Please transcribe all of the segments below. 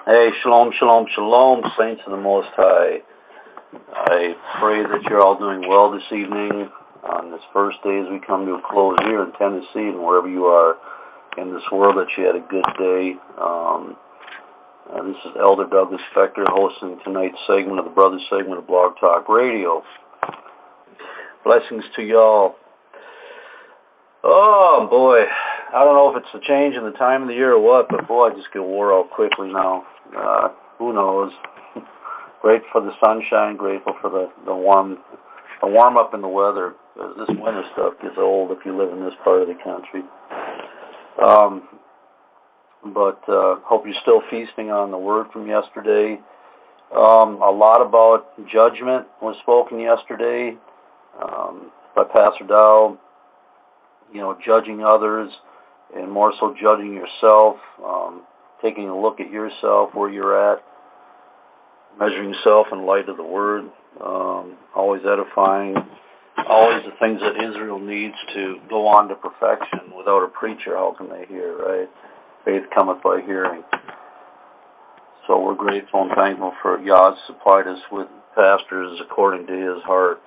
Hey, shalom, shalom, shalom, saints of the Most High. I pray that you're all doing well this evening on this first day as we come to a close here in Tennessee and wherever you are in this world, that you had a good day. This is Elder Douglas Becker hosting tonight's segment of the Brothers segment of Blog Talk Radio. Blessings to y'all. Oh, boy. I don't know if it's the change in the time of the year or what, but boy, I just get wore out quickly now. Who knows? Grateful for the sunshine, grateful for the warm up in the weather, because this winter stuff gets old if you live in this part of the country. But hope you're still feasting on the word from yesterday. A lot about judgment was spoken yesterday by Pastor Dowell. You know, judging others and more so judging yourself, taking a look at yourself, where you're at, measuring yourself in light of the Word, always edifying, always the things that Israel needs to go on to perfection. Without a preacher, how can they hear, right? Faith cometh by hearing. So we're grateful and thankful for God supplied us with pastors according to His heart.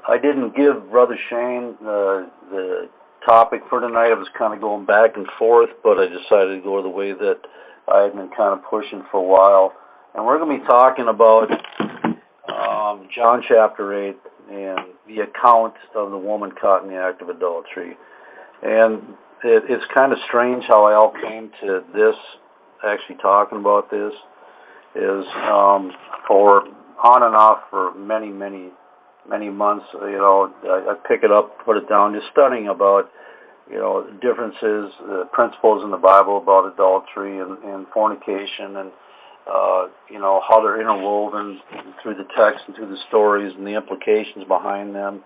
I didn't give Brother Shane the topic for tonight. I was kind of going back and forth, but I decided to go the way that I had been kind of pushing for a while. And we're going to be talking about John chapter 8 and the account of the woman caught in the act of adultery. And it's kind of strange how I all came to this, actually talking about this, is for on and off for many months, you know, I pick it up, put it down, just studying about, you know, differences, principles in the Bible about adultery and fornication, and you know, how they're interwoven through the text and through the stories and the implications behind them.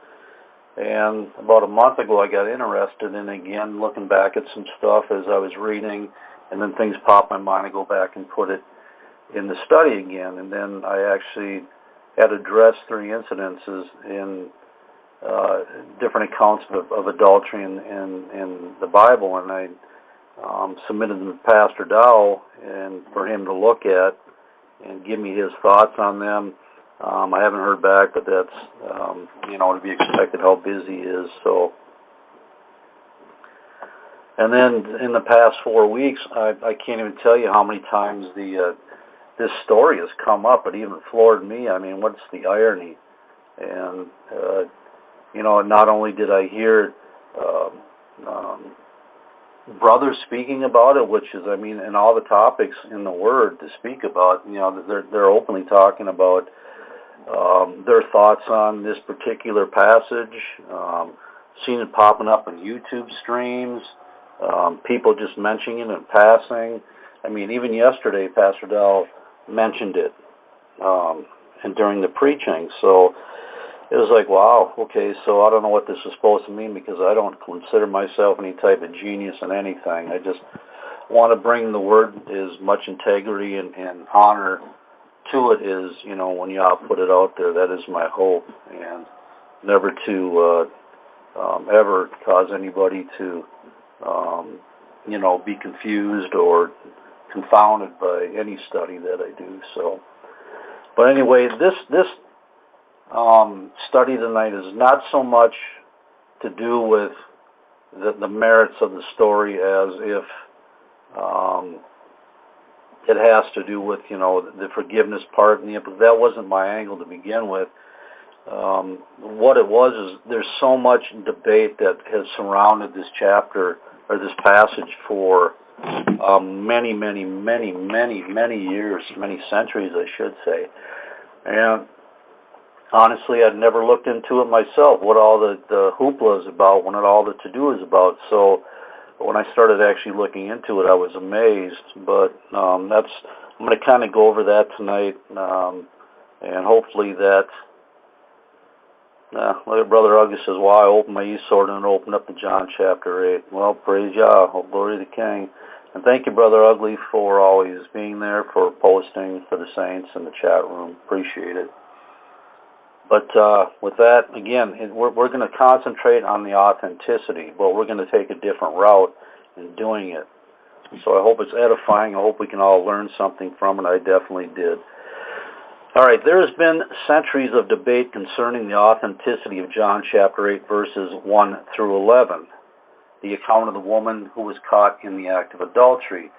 And about a month ago, I got interested in, again, looking back at some stuff as I was reading, and then things popped in my mind. I go back and put it in the study again, and then I actually had addressed 3 incidences in different accounts of adultery in the Bible, and I submitted them to Pastor Dowell and for him to look at and give me his thoughts on them. I haven't heard back, but that's you know, to be expected how busy he is. So, and then in the past 4 weeks, I can't even tell you how many times this story has come up. It even floored me. I mean, what's the irony? And you know, not only did I hear brothers speaking about it, which is, I mean, in all the topics in the Word to speak about, you know, they're openly talking about their thoughts on this particular passage. Seen it popping up in YouTube streams. People just mentioning it in passing. I mean, even yesterday, Pastor Dowell mentioned it and during the preaching. So it was like, wow, okay, so I don't know what this is supposed to mean, because I don't consider myself any type of genius in anything. I just want to bring the Word as much integrity and honor to it as, you know, when y'all put it out there. That is my hope, and never to ever cause anybody to you know, be confused or confounded by any study that I do. So, but anyway, this study tonight is not so much to do with the merits of the story as if it has to do with, you know, the forgiveness part, and that wasn't my angle to begin with. What it was is there's so much debate that has surrounded this chapter or this passage for many years, many centuries, I should say. And honestly, I'd never looked into it myself, what all the hoopla is about, what all the to-do is about. So when I started actually looking into it, I was amazed. But I'm going to kind of go over that tonight, and hopefully that, like Brother Ugly says, well, I opened my e-sword and opened up to John chapter 8. Well, praise Yah, oh, glory to the King. And thank you, Brother Ugly, for always being there, for posting for the saints in the chat room. Appreciate it. But with that, again, we're going to concentrate on the authenticity, but we're going to take a different route in doing it. So I hope it's edifying. I hope we can all learn something from it. I definitely did. All right, there has been centuries of debate concerning the authenticity of John chapter 8, verses 1 through 11, the account of the woman who was caught in the act of adultery.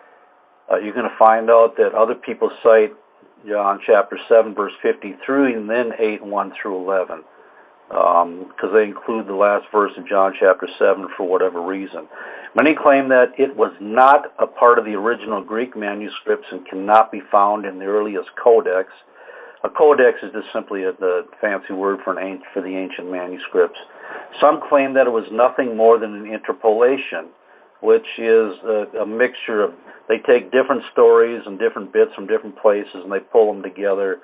You're going to find out that other people cite John chapter 7, verse 53, and then 8, 1 through 11, because they include the last verse of John chapter 7 for whatever reason. Many claim that it was not a part of the original Greek manuscripts and cannot be found in the earliest codex. A codex is just simply the fancy word for the ancient manuscripts. Some claim that it was nothing more than an interpolation, which is a mixture of, they take different stories and different bits from different places and they pull them together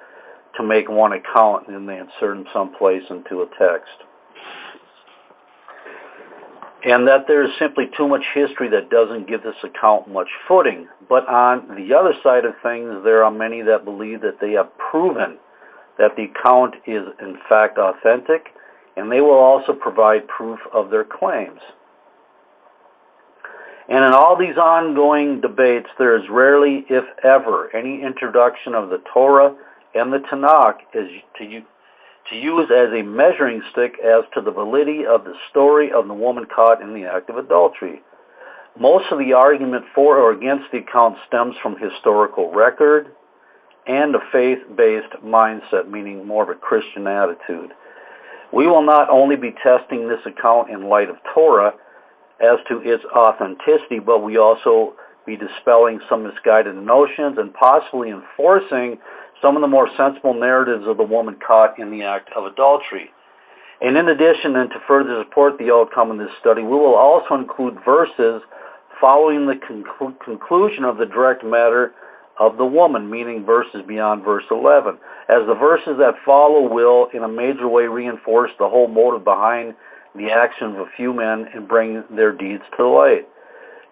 to make one account, and then they insert them someplace into a text. And that there is simply too much history that doesn't give this account much footing. But on the other side of things, there are many that believe that they have proven that the account is in fact authentic, and they will also provide proof of their claims. And in all these ongoing debates, there is rarely, if ever, any introduction of the Torah and the Tanakh to use as a measuring stick as to the validity of the story of the woman caught in the act of adultery. Most of the argument for or against the account stems from historical record and a faith-based mindset, meaning more of a Christian attitude. We will not only be testing this account in light of Torah as to its authenticity, but we also be dispelling some misguided notions and possibly enforcing some of the more sensible narratives of the woman caught in the act of adultery. And in addition, and to further support the outcome of this study, we will also include verses following the conclusion of the direct matter of the woman, meaning verses beyond verse 11, as the verses that follow will, in a major way, reinforce the whole motive behind the actions of a few men and bring their deeds to light.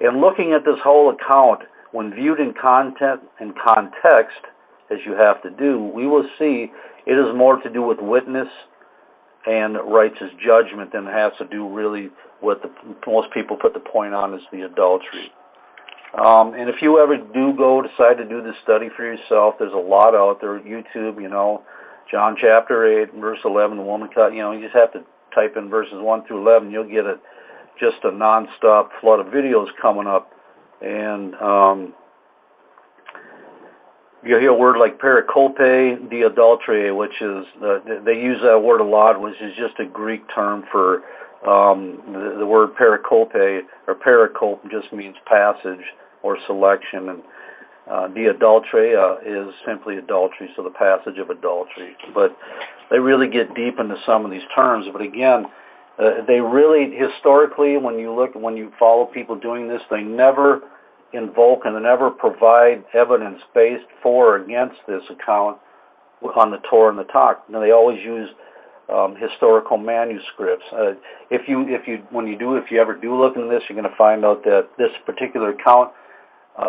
In looking at this whole account, when viewed in content and context, as you have to do, we will see it is more to do with witness and righteous judgment than it has to do really what most people put the point on is the adultery. And if you ever decide to do this study for yourself, there's a lot out there. YouTube, John chapter 8, verse 11, the woman caught, you just have to type in verses 1 through 11, you'll get just a non-stop flood of videos coming up. And you'll hear a word like pericope de adultery, which is, they use that word a lot, which is just a Greek term for the word pericope, or pericope just means passage or selection, and de adultery is simply adultery, so the passage of adultery. But they really get deep into some of these terms. But again, they really, historically, when you follow people doing this, they never invoke and they never provide evidence based for or against this account on the Torah and the Tanakh. They always use historical manuscripts. If you ever do look into this, you're going to find out that this particular account,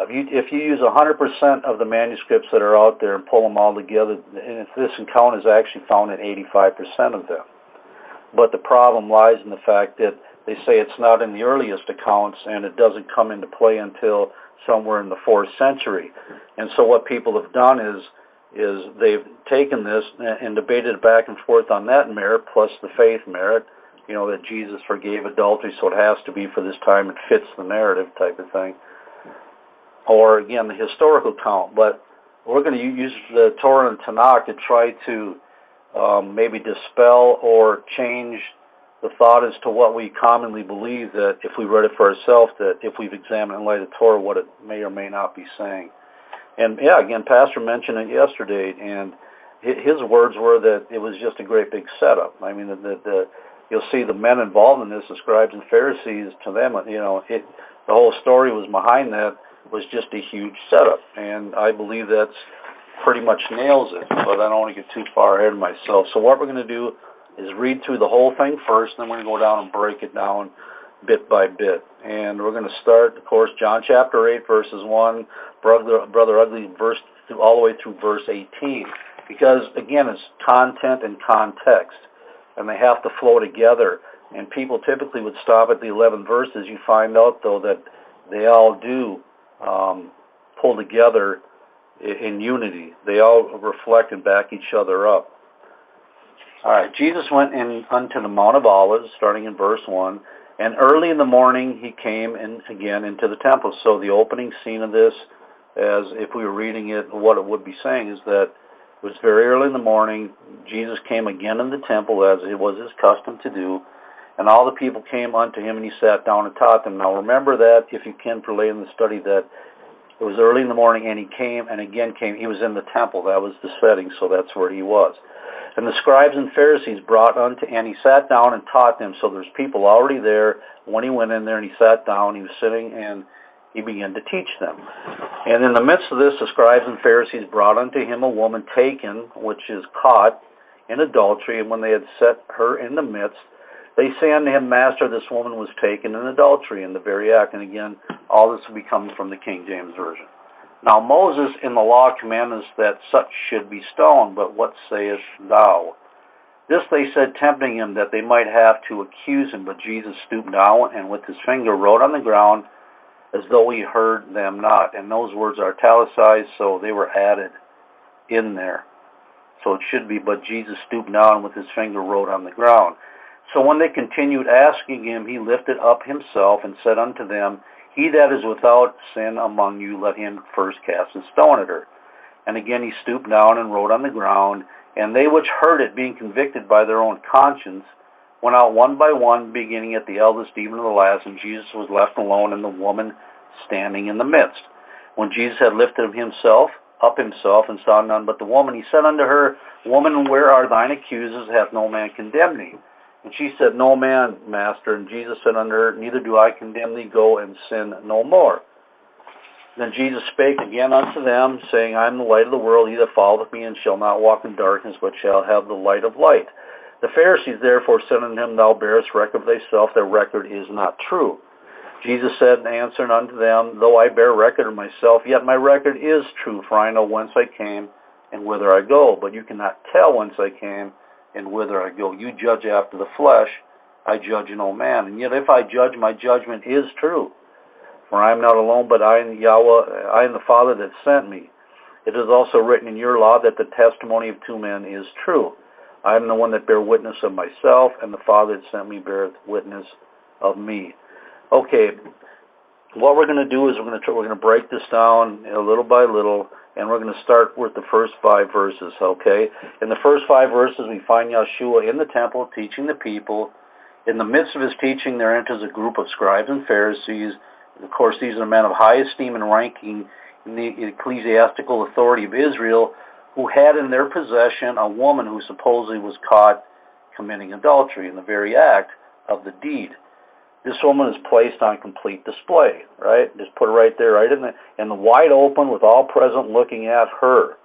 if you use 100% of the manuscripts that are out there and pull them all together, and this account is actually found in 85% of them. But the problem lies in the fact that they say it's not in the earliest accounts and it doesn't come into play until somewhere in the 4th century. And so what people have done is they've taken this and debated it back and forth on that merit plus the faith merit, that Jesus forgave adultery, so it has to be for this time, it fits the narrative type of thing. Or again, the historical account. But we're going to use the Torah and Tanakh to try to maybe dispel or change the thought as to what we commonly believe, that if we read it for ourselves, that if we've examined in light of Torah, what it may or may not be saying. And yeah, again, Pastor mentioned it yesterday, and his words were that it was just a great big setup. I mean, you'll see the men involved in this, the scribes and Pharisees, to them, the whole story was behind that was just a huge setup, and I believe that's pretty much nails it, but I don't want to get too far ahead of myself. So what we're going to do is read through the whole thing first, then we're going to go down and break it down bit by bit. And we're going to start, of course, John chapter 8, verses 1, Brother Ugly, all the way through verse 18. Because, again, it's content and context, and they have to flow together. And people typically would stop at the 11 verses. You find out, though, that they all do pull together in unity. They all reflect and back each other up. All right, Jesus went in unto the Mount of Olives, starting in verse 1, and early in the morning he came in again into the temple. So the opening scene of this, as if we were reading it, what it would be saying is that it was very early in the morning. Jesus came again in the temple, as it was his custom to do, and all the people came unto him, and he sat down and taught them. Now remember that, if you can, for later in the study, that it was early in the morning, and he came, and again came. He was in the temple. That was the setting, so that's where he was. And the scribes and Pharisees brought unto, and he sat down and taught them. So there's people already there. When he went in there and he sat down, he was sitting, and he began to teach them. And in the midst of this, the scribes and Pharisees brought unto him a woman taken, which is caught in adultery. And when they had set her in the midst, they say unto him, Master, this woman was taken in adultery, in the very act. And again, all this will be coming from the King James Version. Now Moses in the law commanded us that such should be stoned, but what sayest thou? This they said, tempting him, that they might have to accuse him. But Jesus stooped down, and with his finger wrote on the ground, as though he heard them not. And those words are italicized, so they were added in there. So it should be, but Jesus stooped down, and with his finger wrote on the ground. So when they continued asking him, he lifted up himself, and said unto them, He that is without sin among you, let him first cast a stone at her. And again he stooped down and wrote on the ground. And they which heard it, being convicted by their own conscience, went out one by one, beginning at the eldest even to the last. And Jesus was left alone, and the woman standing in the midst. When Jesus had lifted up himself, and saw none but the woman, he said unto her, Woman, where are thine accusers? Hath no man condemned thee? And she said, No man, Master. And Jesus said unto her, Neither do I condemn thee. Go and sin no more. Then Jesus spake again unto them, saying, I am the light of the world. He that followeth me, and shall not walk in darkness, but shall have the light of light. The Pharisees therefore said unto him, Thou bearest record of thyself, thy record is not true. Jesus said, and answered unto them, Though I bear record of myself, yet my record is true, for I know whence I came, and whither I go. But you cannot tell whence I came, and whither I go. You judge after the flesh, I judge no man. And yet if I judge, my judgment is true. For I am not alone, but I am Yahweh, I am the Father that sent me. It is also written in your law that the testimony of two men is true. I am the one that bear witness of myself, and the Father that sent me beareth witness of me. Okay, what we're going to do is we're going to break this down little by little, and we're going to start with the first 5 verses, okay? In the first 5 verses, we find Yeshua in the temple teaching the people. In the midst of his teaching, there enters a group of scribes and Pharisees. Of course, these are men of high esteem and ranking in the ecclesiastical authority of Israel, who had in their possession a woman who supposedly was caught committing adultery in the very act of the deed. This woman is placed on complete display, right? Just put her right there, right in the wide open, with all present looking at her.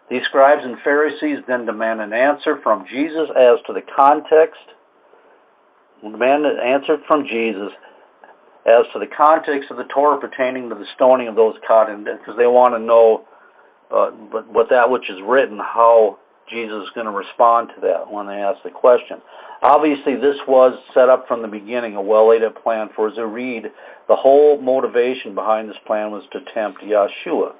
These scribes and Pharisees then demand an answer from Jesus as to the context. Demand an answer from Jesus as to the context of the Torah pertaining to the stoning of those caught in, because they want to know what that which is written, how Jesus is going to respond to that when they ask the question. Obviously, this was set up from the beginning, a well-laid-out plan. For as I read, the whole motivation behind this plan was to tempt Yeshua.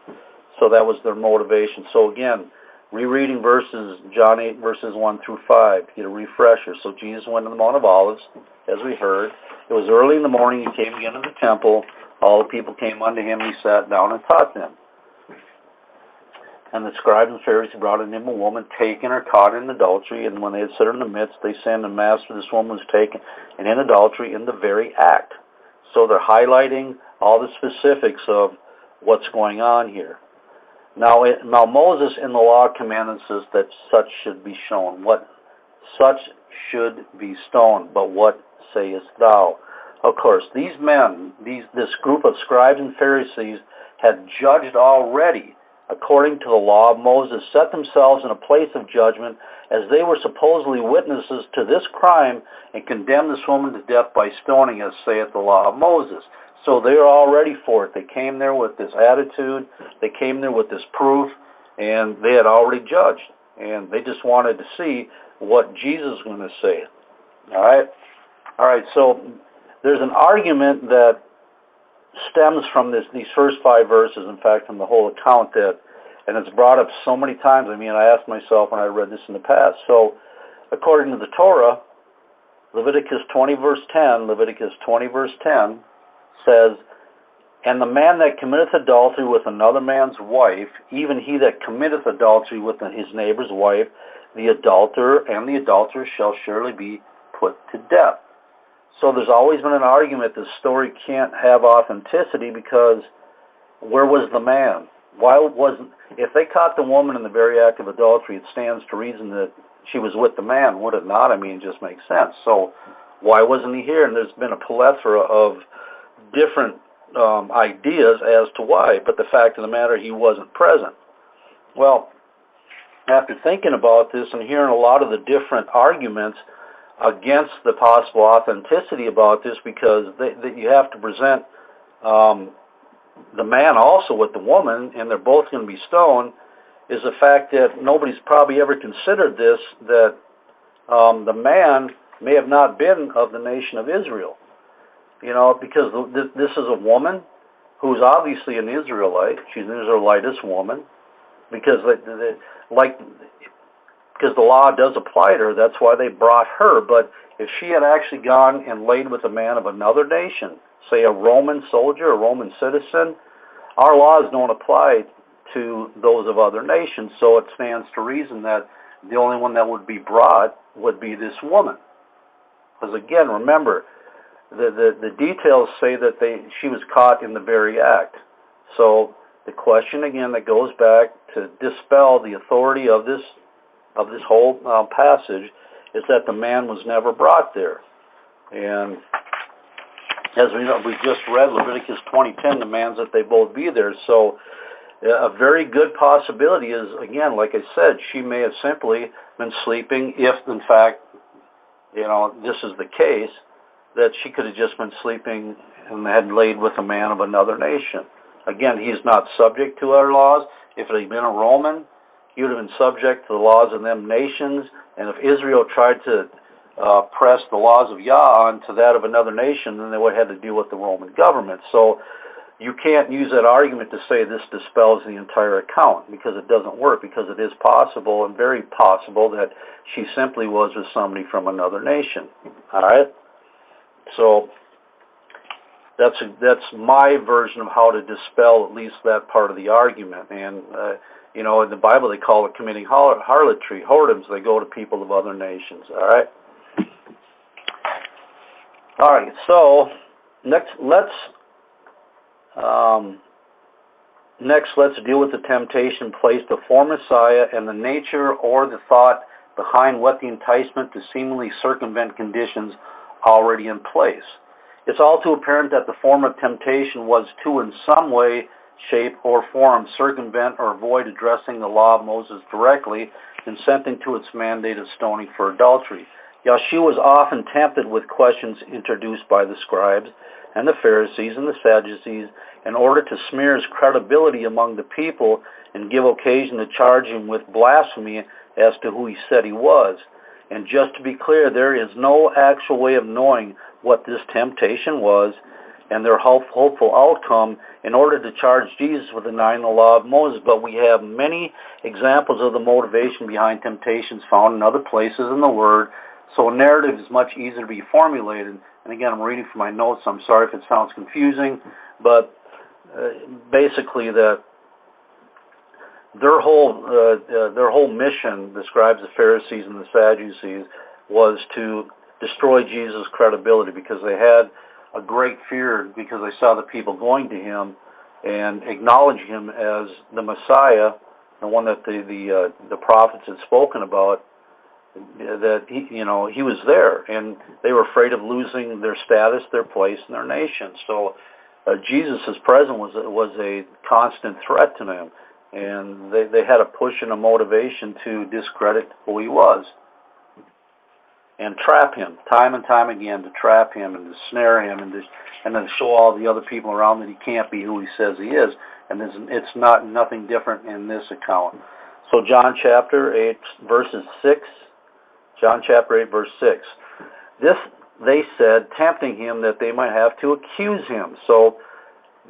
So that was their motivation. So again, rereading John 8, verses 1 through 5, get a refresher. So Jesus went to the Mount of Olives, as we heard. It was early in the morning. He came again to the temple. All the people came unto him. He sat down and taught them. And the scribes and Pharisees brought unto him a woman taken or caught in adultery. And when they had set her in the midst, they said, the Master, this woman was taken and in adultery in the very act. So they're highlighting all the specifics of what's going on here. Now Moses in the law commanded us that such should be shown. What such should be stoned, but what sayest thou? Of course, these men, this group of scribes and Pharisees had judged already, according to the law of Moses, set themselves in a place of judgment, as they were supposedly witnesses to this crime, and condemned this woman to death by stoning, as saith the law of Moses. So they are all ready for it. They came there with this attitude, they came there with this proof, and they had already judged. And they just wanted to see what Jesus was going to say. All right, so there's an argument that stems from these first 5 verses, in fact, from the whole account, and it's brought up so many times. I mean, I asked myself when I read this in the past. So, according to the Torah, Leviticus 20 verse 10 says, "And the man that committeth adultery with another man's wife, even he that committeth adultery with his neighbor's wife, the adulterer and the adulteress shall surely be put to death." So there's always been an argument this story can't have authenticity because where was the man? Why wasn't, if they caught the woman in the very act of adultery, it stands to reason that she was with the man, would it not? I mean, it just makes sense. So why wasn't he here? And there's been a plethora of different ideas as to why, but the fact of the matter, he wasn't present. Well, after thinking about this and hearing a lot of the different arguments against the possible authenticity about this, because you have to present the man also with the woman, and they're both going to be stoned, is the fact that nobody's probably ever considered this, that the man may have not been of the nation of Israel. You know, because this is a woman who's obviously an Israelite. She's an Israelitess woman, because because the law does apply to her. That's why they brought her. But if she had actually gone and laid with a man of another nation, say a Roman soldier, a Roman citizen, our laws don't apply to those of other nations. So it stands to reason that the only one that would be brought would be this woman. Because again, remember, the details say that she was caught in the very act. So the question again that goes back to dispel the authority of this whole passage is that the man was never brought there. And as we know, we just read Leviticus 20:10 demands that they both be there. So a very good possibility is, again, like I said, she may have simply been sleeping, if in fact, you know, this is the case, that she could have just been sleeping and had laid with a man of another nation. Again, he's not subject to our laws. If it had been a Roman, he would have been subject to the laws of them nations, and if Israel tried to press the laws of Yah onto that of another nation, then they would have had to deal with the Roman government. So you can't use that argument to say this dispels the entire account, because it doesn't work, because it is possible, and very possible, that she simply was with somebody from another nation. All right? So that's my version of how to dispel at least that part of the argument. And you know, in the Bible they call it committing harlotry, whoredoms. They go to people of other nations. All right. All right. So next, let's deal with the temptation placed before Messiah and the nature or the thought behind what the enticement to seemingly circumvent conditions already in place. It's all too apparent that the form of temptation was to, in some way, shape, or form, circumvent or avoid addressing the law of Moses directly, consenting to its mandate of stoning for adultery. Yeshua was often tempted with questions introduced by the scribes and the Pharisees and the Sadducees in order to smear his credibility among the people and give occasion to charge him with blasphemy as to who he said he was. And just to be clear, there is no actual way of knowing what this temptation was and their hopeful outcome in order to charge Jesus with denying the law of Moses. But we have many examples of the motivation behind temptations found in other places in the Word, so a narrative is much easier to be formulated. And again, I'm reading from my notes, so I'm sorry if it sounds confusing, but basically that their whole mission, the scribes, the Pharisees, and the Sadducees, was to destroy Jesus' credibility, because they had a great fear, because they saw the people going to him and acknowledging him as the Messiah, the one that the prophets had spoken about, that he was there, and they were afraid of losing their status, their place, and their nation. So Jesus' presence was a constant threat to them, and they had a push and a motivation to discredit who he was and trap him time and time again, to trap him and to snare him and then show all the other people around that he can't be who he says he is. And it's nothing different in this account. So John chapter 8, verses 6. John chapter 8, verse 6. This they said, tempting him that they might have to accuse him. So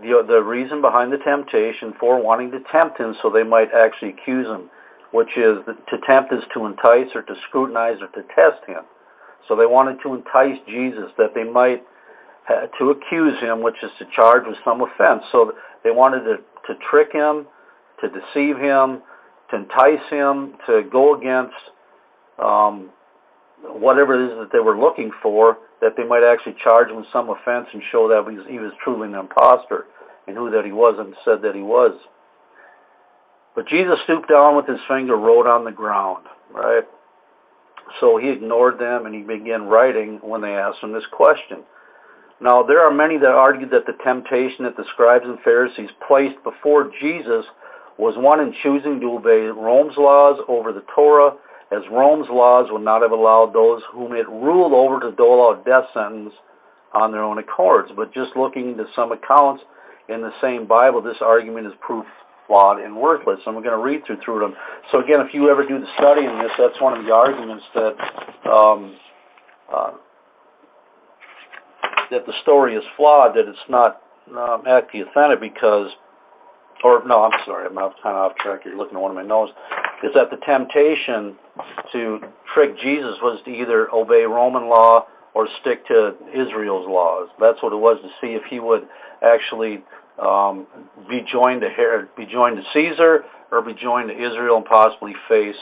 the reason behind the temptation for wanting to tempt him so they might actually accuse him, which is to tempt is to entice or to scrutinize or to test him. So they wanted to entice Jesus that they might to accuse him, which is to charge with some offense. So they wanted to trick him, to deceive him, to entice him, to go against whatever it is that they were looking for, that they might actually charge him with some offense and show that he was truly an imposter and who that he was and said that he was. But Jesus stooped down with his finger, wrote on the ground, right? So he ignored them and he began writing when they asked him this question. Now, there are many that argue that the temptation that the scribes and Pharisees placed before Jesus was one in choosing to obey Rome's laws over the Torah, as Rome's laws would not have allowed those whom it ruled over to dole out death sentence on their own accords. But just looking into some accounts in the same Bible, this argument is proof flawed and worthless. And we're going to read through them. So again, if you ever do the study in this, that's one of the arguments that that the story is flawed, that it's not actually authentic because, or no, I'm sorry, I'm kind of off track here, looking at one of my notes, is that the temptation to trick Jesus was to either obey Roman law or stick to Israel's laws. That's what it was, to see if he would actually be joined to Caesar or be joined to Israel and possibly face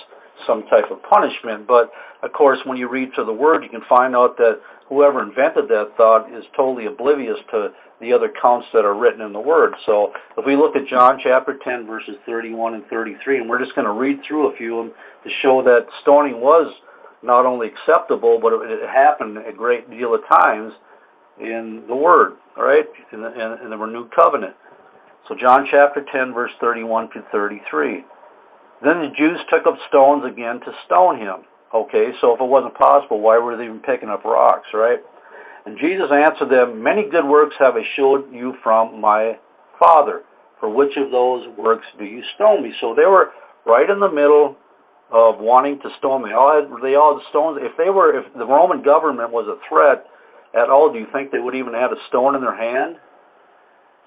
some type of punishment. But of course, when you read through the Word, you can find out that whoever invented that thought is totally oblivious to the other counts that are written in the Word. So if we look at John chapter 10, verses 31 and 33, and we're just going to read through a few of them to show that stoning was not only acceptable, but it happened a great deal of times in the Word, all right, in the renewed covenant. So John chapter 10, verse 31 to 33. Then the Jews took up stones again to stone him. Okay, so if it wasn't possible, why were they even picking up rocks, right? And Jesus answered them, many good works have I showed you from my Father. For which of those works do you stone me? So they were right in the middle of wanting to stone me. They all had stones. If the Roman government was a threat at all, do you think they would even have a stone in their hand?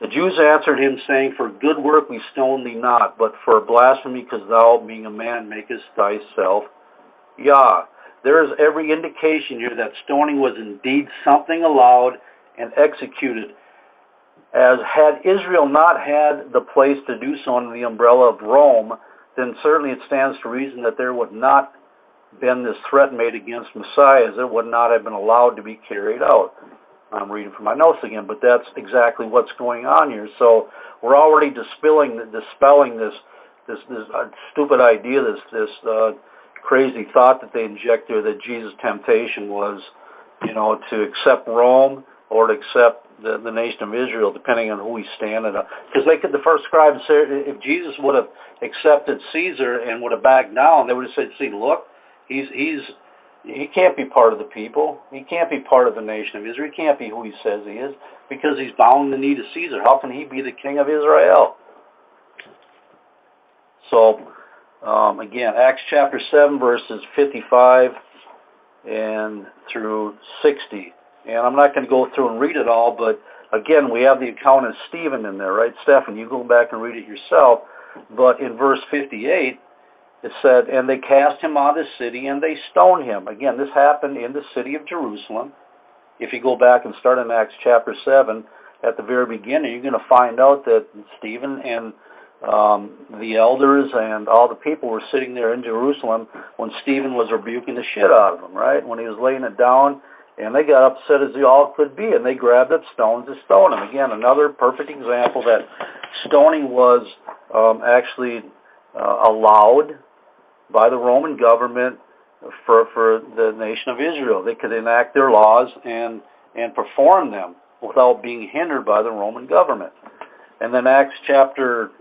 The Jews answered him, saying, for good work we stone thee not, but for blasphemy, because thou, being a man, makest thyself Yah. There is every indication here that stoning was indeed something allowed and executed. As had Israel not had the place to do so under the umbrella of Rome, then certainly it stands to reason that there would not been this threat made against Messiah, as it would not have been allowed to be carried out. I'm reading from my notes again, but that's exactly what's going on here. So we're already dispelling this stupid idea, this crazy thought that they inject there, that Jesus' temptation was, to accept Rome or to accept the nation of Israel, depending on who he's standing on. Because the first scribes said, if Jesus would have accepted Caesar and would have backed down, they would have said, see, look, he can't be part of the people. He can't be part of the nation of Israel. He can't be who he says he is, because he's bowing the knee to Caesar. How can he be the king of Israel? So, again, Acts chapter 7, verses 55 and through 60. And I'm not going to go through and read it all, but again, we have the account of Stephen in there, right? Stephen, you go back and read it yourself. But in verse 58, it said, and they cast him out of the city, and they stoned him. Again, this happened in the city of Jerusalem. If you go back and start in Acts chapter 7, at the very beginning, you're going to find out that Stephen and the elders and all the people were sitting there in Jerusalem when Stephen was rebuking the shit out of them, right? When he was laying it down, and they got upset as they all could be, and they grabbed up stones to stone him. Again, another perfect example that stoning was actually allowed by the Roman government for the nation of Israel. They could enact their laws and perform them without being hindered by the Roman government. And then Acts chapter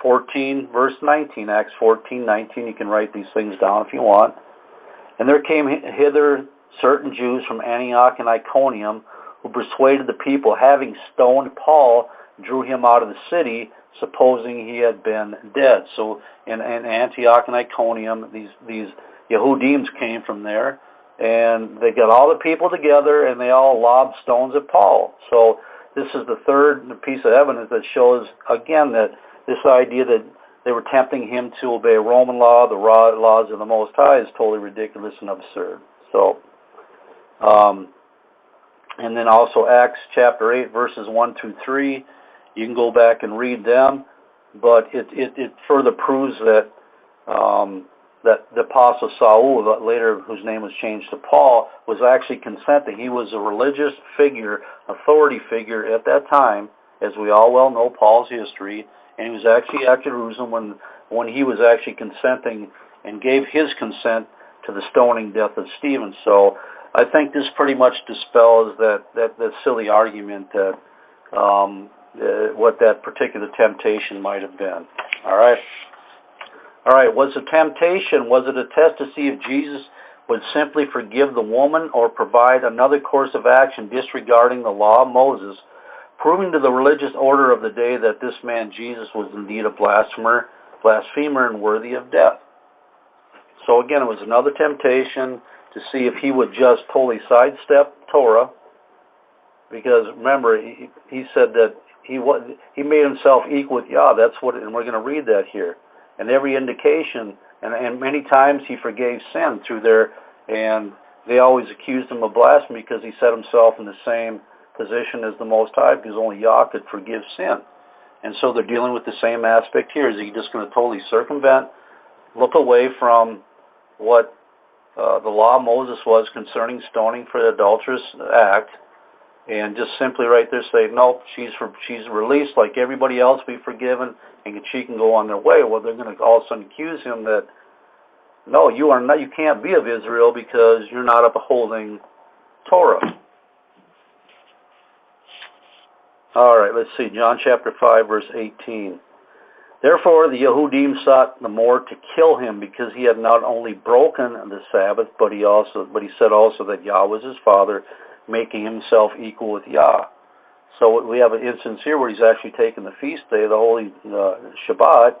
14, verse 19, Acts 14:19, you can write these things down if you want. And there came hither certain Jews from Antioch and Iconium, who persuaded the people, having stoned Paul, drew him out of the city, supposing he had been dead. So in Antioch and Iconium, these Yehudims came from there, and they got all the people together, and they all lobbed stones at Paul. So this is the third piece of evidence that shows, again, that this idea that they were tempting him to obey Roman law, the laws of the Most High, is totally ridiculous and absurd. So, and then also Acts chapter 8, verses 1 through 3. You can go back and read them, but it further proves that that the Apostle Saul, later whose name was changed to Paul, was actually consenting. He was a religious figure, authority figure at that time, as we all well know Paul's history, and he was actually at Jerusalem when he was actually consenting and gave his consent to the stoning death of Stephen. So I think this pretty much dispels that silly argument that what that particular temptation might have been. All right. Was the temptation, was it a test to see if Jesus would simply forgive the woman or provide another course of action disregarding the law of Moses, proving to the religious order of the day that this man Jesus was indeed a blasphemer, and worthy of death? So again, it was another temptation to see if he would just totally sidestep Torah, because remember, he said that he made himself equal with Yah. That's what, and we're going to read that here. And every indication, and many times he forgave sin through there, and they always accused him of blasphemy because he set himself in the same position as the Most High, because only Yah could forgive sin. And so they're dealing with the same aspect here. Is he just going to totally circumvent, look away from what the law of Moses was concerning stoning for the adulterous act, and just simply right there say, nope, she's released like everybody else, be forgiven, and she can go on their way? Well, they're going to all of a sudden accuse him that, no, you can't be of Israel because you're not upholding Torah. All right, let's see, John chapter 5, verse 18. Therefore the Yehudim sought the more to kill him, because he had not only broken the Sabbath, but he said also that Yah was his father, making himself equal with Yah. So we have an instance here where he's actually taken the feast day, the holy Shabbat,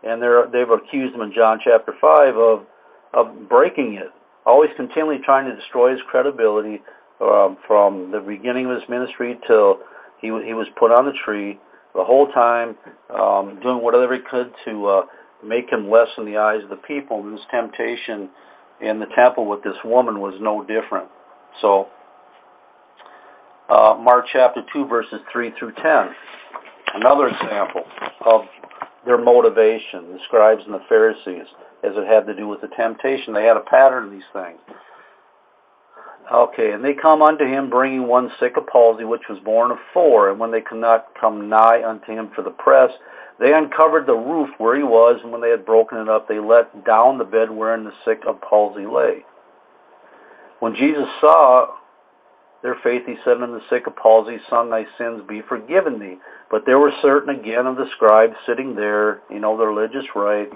and they've accused him in John chapter 5 of breaking it, always continually trying to destroy his credibility from the beginning of his ministry till he was put on the tree, the whole time doing whatever he could to make him less in the eyes of the people. And this temptation in the temple with this woman was no different. So Mark chapter 2, verses 3 through 10. Another example of their motivation, the scribes and the Pharisees, as it had to do with the temptation. They had a pattern of these things. Okay, and they come unto him, bringing one sick of palsy, which was born of 4. And when they could not come nigh unto him for the press, they uncovered the roof where he was, and when they had broken it up, they let down the bed wherein the sick of palsy lay. When Jesus saw their faith, he said unto the sick of palsy, Son, thy sins be forgiven thee. But there were certain again of the scribes sitting there, the religious right,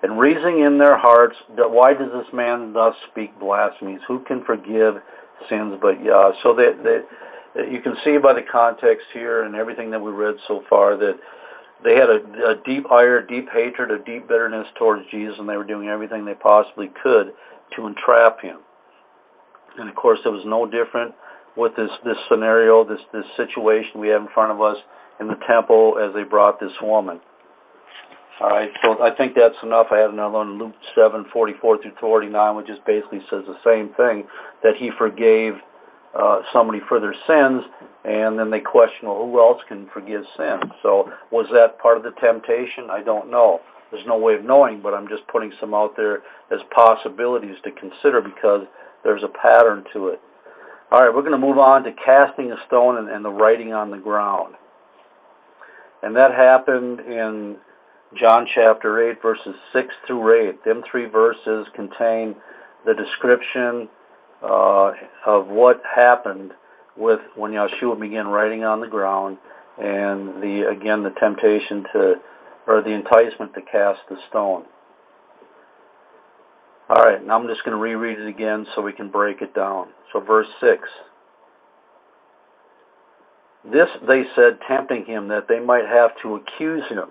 and reasoning in their hearts, that why does this man thus speak blasphemies? Who can forgive sins but Yah? So that you can see by the context here and everything that we read so far that they had a deep ire, deep hatred, a deep bitterness towards Jesus, and they were doing everything they possibly could to entrap him. And of course, it was no different with this scenario, this situation we have in front of us in the temple as they brought this woman. All right, so I think that's enough. I had another one, Luke 7:44 through 49, which just basically says the same thing, that he forgave somebody for their sins, and then they question, well, who else can forgive sin? So was that part of the temptation? I don't know. There's no way of knowing, but I'm just putting some out there as possibilities to consider because there's a pattern to it. All right, we're going to move on to casting a stone and the writing on the ground. And that happened in John chapter 8, verses 6 through 8. Them 3 verses contain the description of what happened with when Yeshua began writing on the ground, and the temptation or the enticement to cast the stone. All right, now I'm just going to reread it again so we can break it down. So verse 6. This they said, tempting him, that they might have to accuse him.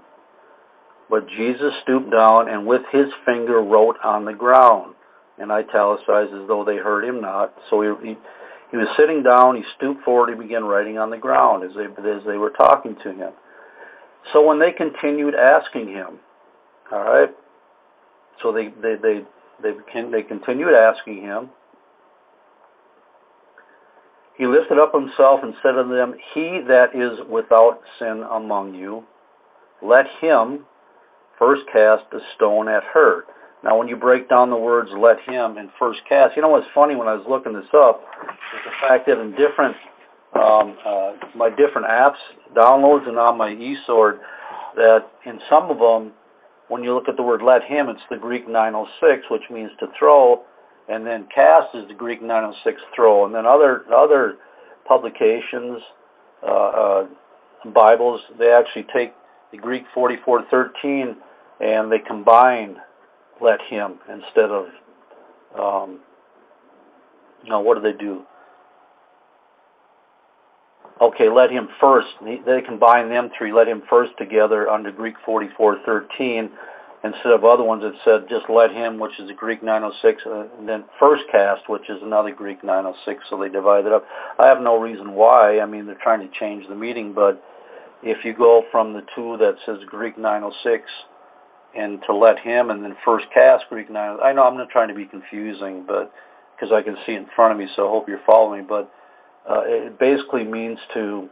But Jesus stooped down and with his finger wrote on the ground, and italicized as though they heard him not. So He was sitting down, he stooped forward, he began writing on the ground as they were talking to him. So when they continued asking him, all right, so they continued asking him, he lifted up himself and said unto them, He that is without sin among you, let him first cast a stone at her. Now, when you break down the words "let him" and "first cast," you know what's funny when I was looking this up is the fact that in different my different apps, downloads, and on my eSword, that in some of them, when you look at the word "let him," it's the Greek 906, which means to throw, and then "cast" is the Greek 906, throw, and then other publications, Bibles, they actually take the Greek 4413 and they combine "let him" instead of, no, what do they do? Okay, "let him first." They combine them three, "let him first" together under Greek 4413 instead of other ones that said just "let him," which is the Greek 906, and then "first cast," which is another Greek 906, so they divide it up. I have no reason why. I mean, they're trying to change the meaning, but if you go from the two that says Greek 906 and to "let him" and then "first cast" Greek 906, I know I'm not trying to be confusing, but because I can see it in front of me, so I hope you're following me, but it basically means to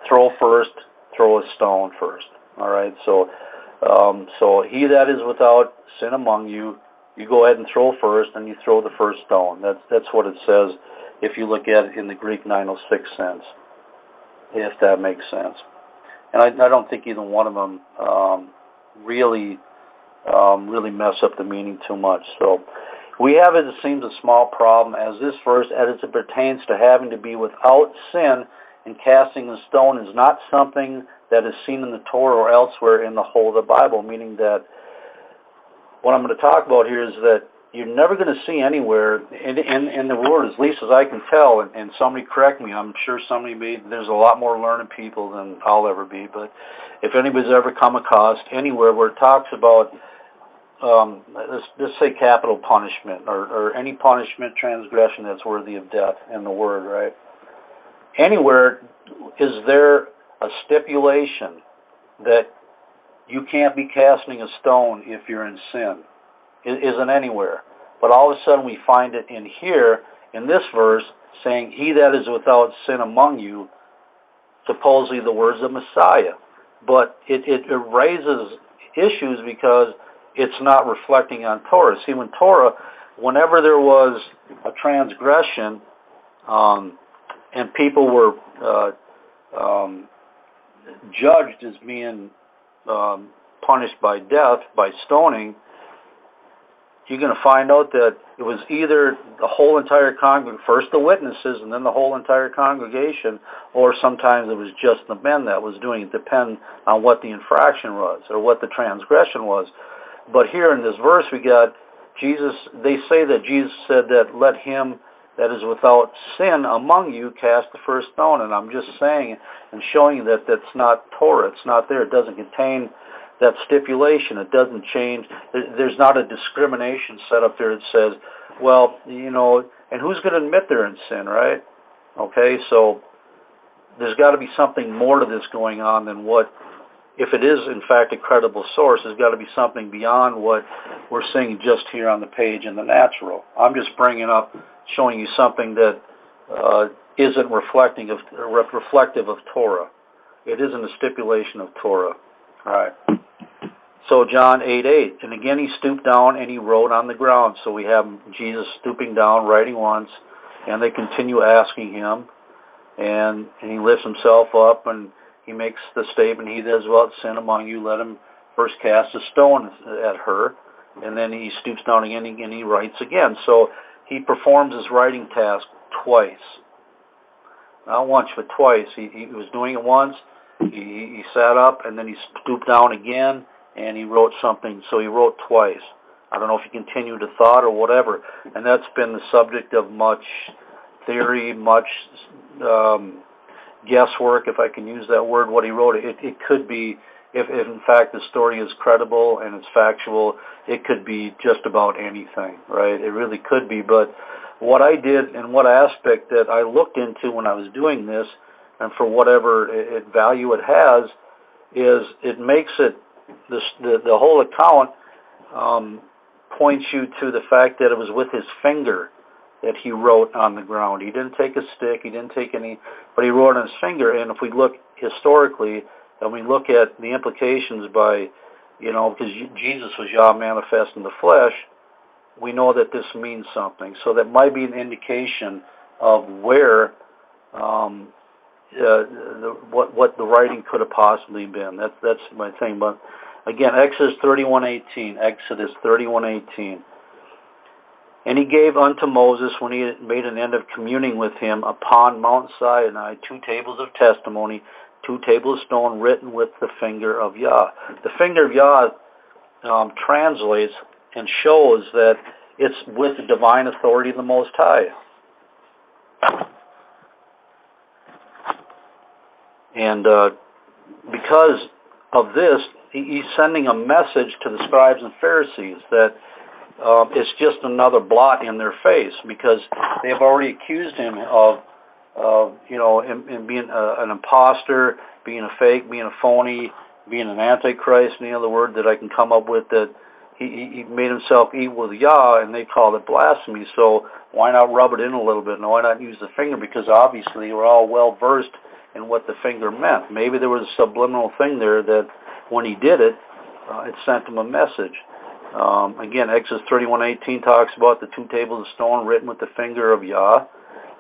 throw first, throw a stone first. All right, so he that is without sin among you, you go ahead and throw first, and you throw the first stone. That's what it says if you look at it in the Greek 906 sense, if that makes sense. And I don't think either one of them really mess up the meaning too much. So we have, as it seems, a small problem as this verse, as it pertains to having to be without sin and casting a stone, is not something that is seen in the Torah or elsewhere in the whole of the Bible, meaning that what I'm going to talk about here is that you're never going to see anywhere in the Word, at least as I can tell, and somebody correct me, I'm sure there's a lot more learned people than I'll ever be, but if anybody's ever come across anywhere where it talks about let's say capital punishment or any punishment, transgression that's worthy of death in the Word, right? Anywhere is there a stipulation that you can't be casting a stone if you're in sin? It isn't anywhere. But all of a sudden we find it in here, in this verse, saying, He that is without sin among you, supposedly the words of Messiah. But it raises issues because it's not reflecting on Torah. See, whenever there was a transgression, and people were judged as being punished by death, by stoning, you're going to find out that it was either the whole entire congregation, first the witnesses and then the whole entire congregation, or sometimes it was just the men that was doing it, depending on what the infraction was or what the transgression was. But here in this verse we got Jesus, they say that Jesus said that let him that is without sin among you cast the first stone. And I'm just saying and showing you that that's not Torah. It's not there. It doesn't contain that stipulation. It doesn't change. There's not a discrimination set up there that says, well, and who's going to admit they're in sin, right? Okay, so there's got to be something more to this going on than what, if it is in fact a credible source, there's got to be something beyond what we're seeing just here on the page in the natural. I'm just bringing up, showing you something that isn't reflective of Torah. It isn't a stipulation of Torah. All right. So John 8:8, and again he stooped down and he wrote on the ground. So we have Jesus stooping down, writing once, and they continue asking him, and he lifts himself up and he makes the statement, He that is without sin among you, let him first cast a stone at her, and then he stoops down again and he writes again. So he performs his writing task twice. Not once, but twice. He was doing it once, he sat up, and then he stooped down again, and he wrote something. So he wrote twice. I don't know if he continued a thought or whatever. And that's been the subject of much theory, much guesswork, if I can use that word, what he wrote. It could be, if in fact the story is credible and it's factual, it could be just about anything, right? It really could be. But what I did and what aspect that I looked into when I was doing this, and for whatever value it has, is it makes it, the whole account points you to the fact that it was with his finger that he wrote on the ground. He didn't take a stick, he didn't take any, but he wrote on his finger. And if we look historically, and we look at the implications by, because Jesus was Yah manifest in the flesh, we know that this means something. So that might be an indication of where, what the writing could have possibly been. That's my thing. But again, Exodus 31:18. Exodus 31:18. And he gave unto Moses, when he had made an end of communing with him, upon Mount Sinai 2 tables of testimony, 2 tables of stone written with the finger of Yah. The finger of Yah translates and shows that it's with the divine authority of the Most High. And because of this, he's sending a message to the scribes and Pharisees that it's just another blot in their face, because they have already accused him of him being an imposter, being a fake, being a phony, being an antichrist, any other word that I can come up with, that he made himself equal with Yah, and they called it blasphemy. So why not rub it in a little bit, and why not use the finger? Because obviously we're all well versed in what the finger meant. Maybe there was a subliminal thing there that when he did it, it sent him a message. Again, Exodus 31:18 talks about the 2 tables of stone written with the finger of Yah.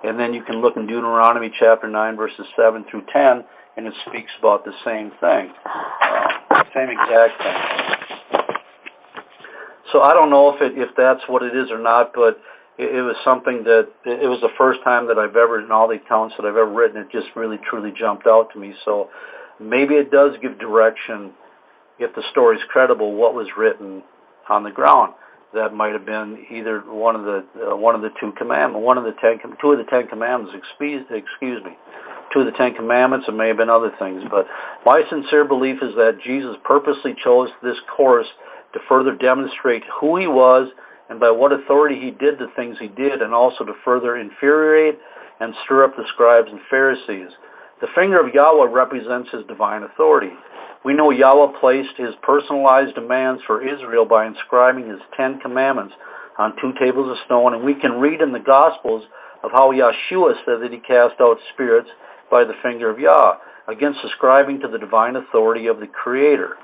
And then you can look in Deuteronomy chapter 9, verses 7 through 10, and it speaks about the same thing. Same exact thing. So I don't know if that's what it is or not, but it was something that, it was the first time that I've ever, in all the accounts that I've ever written, it just really, truly jumped out to me. So maybe it does give direction, if the story's credible, what was written on the ground. That might have been either one of the 2 commandments, 2 of the 10 commandments. Excuse me, 2 of the 10 commandments. It may have been other things, but my sincere belief is that Jesus purposely chose this course to further demonstrate who he was and by what authority he did the things he did, and also to further infuriate and stir up the scribes and Pharisees. The finger of Yahweh represents his divine authority. We know Yahweh placed his personalized demands for Israel by inscribing his 10 commandments on 2 tables of stone, and we can read in the Gospels of how Yeshua said that he cast out spirits by the finger of Yah, against ascribing to the divine authority of the Creator.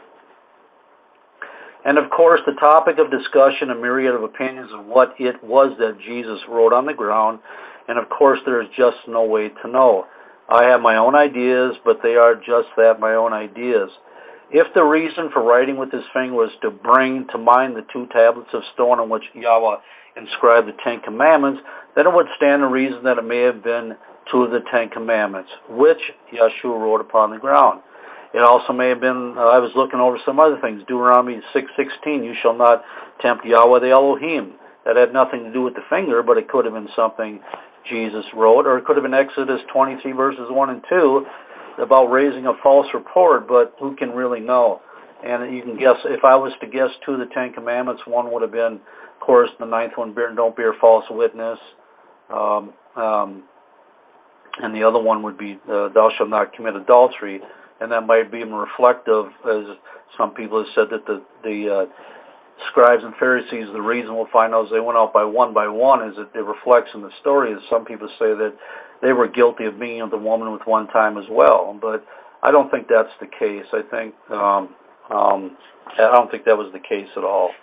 And of course, the topic of discussion, a myriad of opinions of what it was that Jesus wrote on the ground, and of course there is just no way to know. I have my own ideas, but they are just that, my own ideas. If the reason for writing with his finger was to bring to mind the 2 tablets of stone on which Yahweh inscribed the 10 commandments, then it would stand to reason that it may have been 2 of the 10 commandments, which Yeshua wrote upon the ground. It also may have been, I was looking over some other things, Deuteronomy 6:16, you shall not tempt Yahweh the Elohim. That had nothing to do with the finger, but it could have been something Jesus wrote, or it could have been Exodus 23, verses 1 and 2, about raising a false report, but who can really know? And you can guess, if I was to guess 2 of the 10 commandments, one would have been, of course, the 9th one, don't bear false witness, and the other one would be, thou shalt not commit adultery, and that might be reflective, as some people have said, that the scribes and Pharisees, the reason we'll find out is they went out by one, is that it reflects in the story, as some people say that they were guilty of being with the woman with one time as well. But I don't think that's the case. I don't think that was the case at all.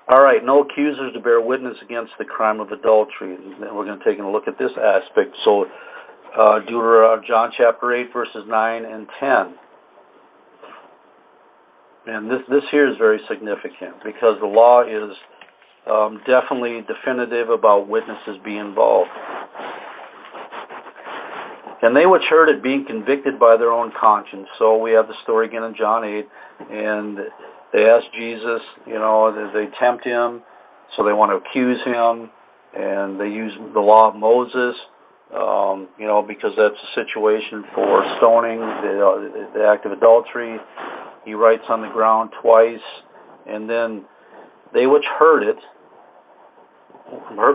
All right, no accusers to bear witness against the crime of adultery. We're going to take a look at this aspect. So, John chapter 8, verses 9 and 10. And this here is very significant, because the law is definitely definitive about witnesses being involved. And they which heard it being convicted by their own conscience. So we have the story again in John 8, and they ask Jesus, they tempt him, so they want to accuse him, and they use the law of Moses, because that's a situation for stoning, the act of adultery. He writes on the ground twice, and then they which heard it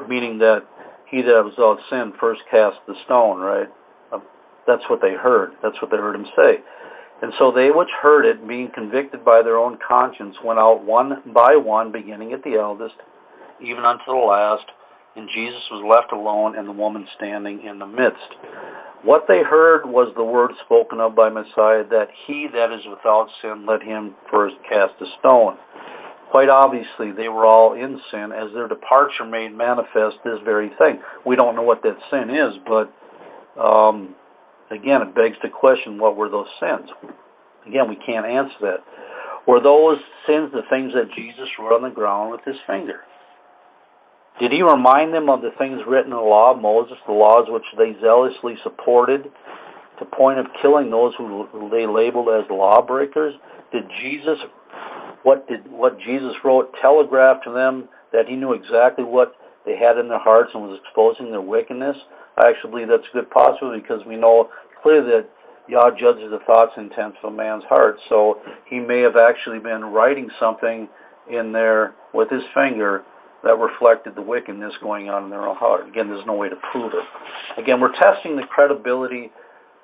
meaning that he that was without sin first cast the stone, right? That's what they heard. That's what they heard him say. And so they which heard it, being convicted by their own conscience, went out one by one, beginning at the eldest, even unto the last, and Jesus was left alone, and the woman standing in the midst. What they heard was the word spoken of by Messiah, that he that is without sin, let him first cast a stone. Quite obviously, they were all in sin, as their departure made manifest this very thing. We don't know what that sin is, but again, it begs the question, what were those sins? Again, we can't answer that. Were those sins the things that Jesus wrote on the ground with his finger? Did he remind them of the things written in the law of Moses, the laws which they zealously supported, to the point of killing those who they labeled as lawbreakers? Did Jesus, what Jesus wrote, telegraph to them that he knew exactly what they had in their hearts and was exposing their wickedness? I actually believe that's a good possibility, because we know clearly that Yah judges the thoughts and intents of a man's heart. So he may have actually been writing something in there with his finger that reflected the wickedness going on in their own heart. Again, there's no way to prove it. Again, we're testing the credibility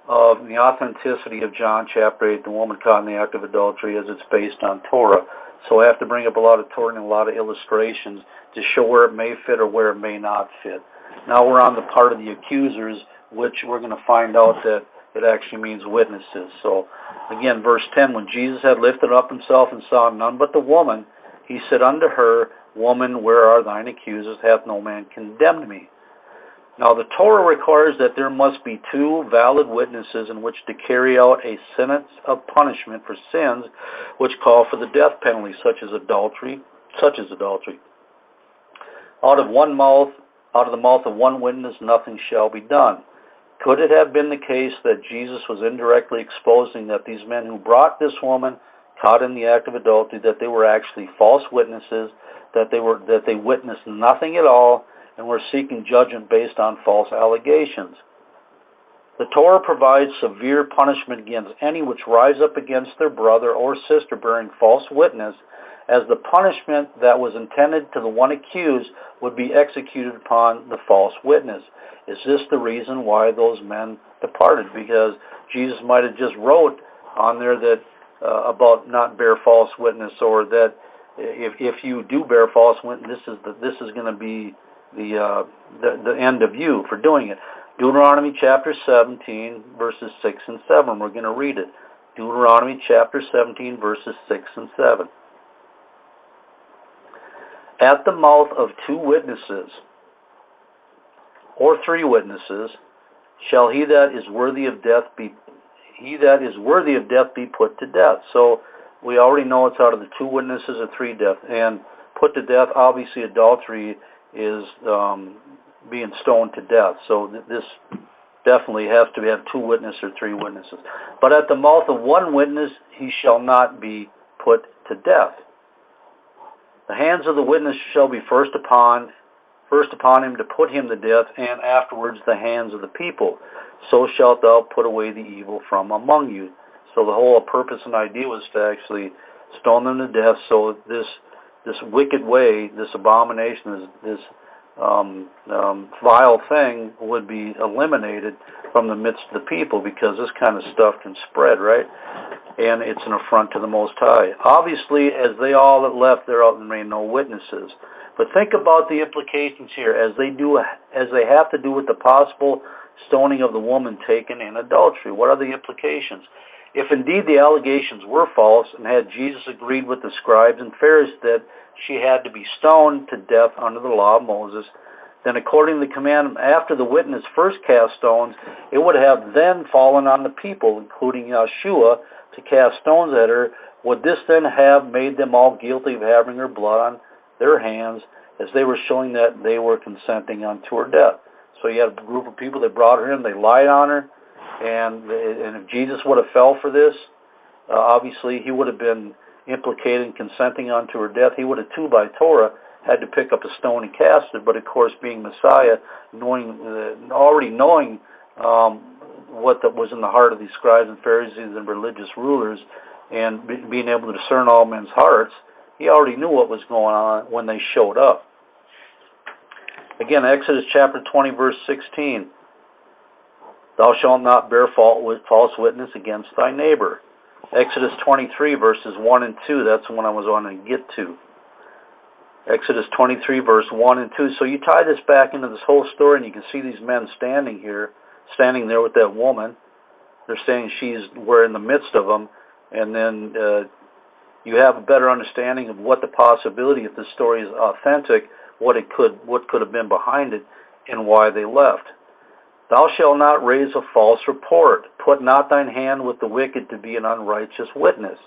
of the authenticity of John chapter 8, the woman caught in the act of adultery, as it's based on Torah. So I have to bring up a lot of Torah and a lot of illustrations to show where it may fit or where it may not fit. Now we're on the part of the accusers, which we're going to find out that it actually means witnesses. So again, verse 10, when Jesus had lifted up himself and saw none but the woman, he said unto her, Woman, where are thine accusers? Hath no man condemned me? Now the Torah requires that there must be two valid witnesses in which to carry out a sentence of punishment for sins which call for the death penalty, such as adultery. Out of the mouth of one witness nothing shall be done. Could it have been the case that Jesus was indirectly exposing that these men who brought this woman caught in the act of adultery, that they were actually false witnesses, that they witnessed nothing at all, and were seeking judgment based on false allegations? The Torah provides severe punishment against any which rise up against their brother or sister bearing false witness, as the punishment that was intended to the one accused would be executed upon the false witness. Is this the reason why those men departed? Because Jesus might have just wrote on there that about not bear false witness, or that if you do bear false witness, this is going to be the end of you for doing it. Deuteronomy chapter 17, verses 6 and 7. We're going to read it. Deuteronomy chapter 17, verses 6 and 7. At the mouth of two witnesses, or three witnesses, shall he that is worthy of death be put to death. So we already know it's out of the two witnesses or three death. And put to death, obviously adultery is being stoned to death. So this definitely has to have two witnesses or three witnesses. But at the mouth of one witness he shall not be put to death. The hands of the witness shall be first upon him to put him to death, and afterwards the hands of the people. So shalt thou put away the evil from among you. So the whole purpose and idea was to actually stone them to death, so this wicked way, this abomination, this vile thing would be eliminated from the midst of the people, because this kind of stuff can spread, right? And it's an affront to the Most High. Obviously, as they all that left, there remained no witnesses. But think about the implications here, as they have to do with the possible stoning of the woman taken in adultery. What are the implications? If indeed the allegations were false, and had Jesus agreed with the scribes and Pharisees that she had to be stoned to death under the law of Moses, then according to the commandment, after the witness first cast stones, it would have then fallen on the people, including Yeshua, to cast stones at her. Would this then have made them all guilty of having her blood on their hands, as they were showing that they were consenting unto her death? So you had a group of people that brought her in, they lied on her, and if Jesus would have fell for this, obviously he would have been implicated in consenting unto her death. He would have too, by Torah, had to pick up a stone and cast it. But of course, being Messiah, already knowing what was in the heart of these scribes and Pharisees and religious rulers, and being able to discern all men's hearts, he already knew what was going on when they showed up. Again, Exodus chapter 20, verse 16. Thou shalt not bear false witness against thy neighbor. Exodus 23, verses 1 and 2. That's the one I was on to get to. Exodus 23, verse 1 and 2. So you tie this back into this whole story, and you can see these men standing there with that woman. They're saying we're in the midst of them, and then you have a better understanding of what the possibility, if the story is authentic, what could have been behind it, and why they left. Thou shalt not raise a false report. Put not thine hand with the wicked to be an unrighteous witness.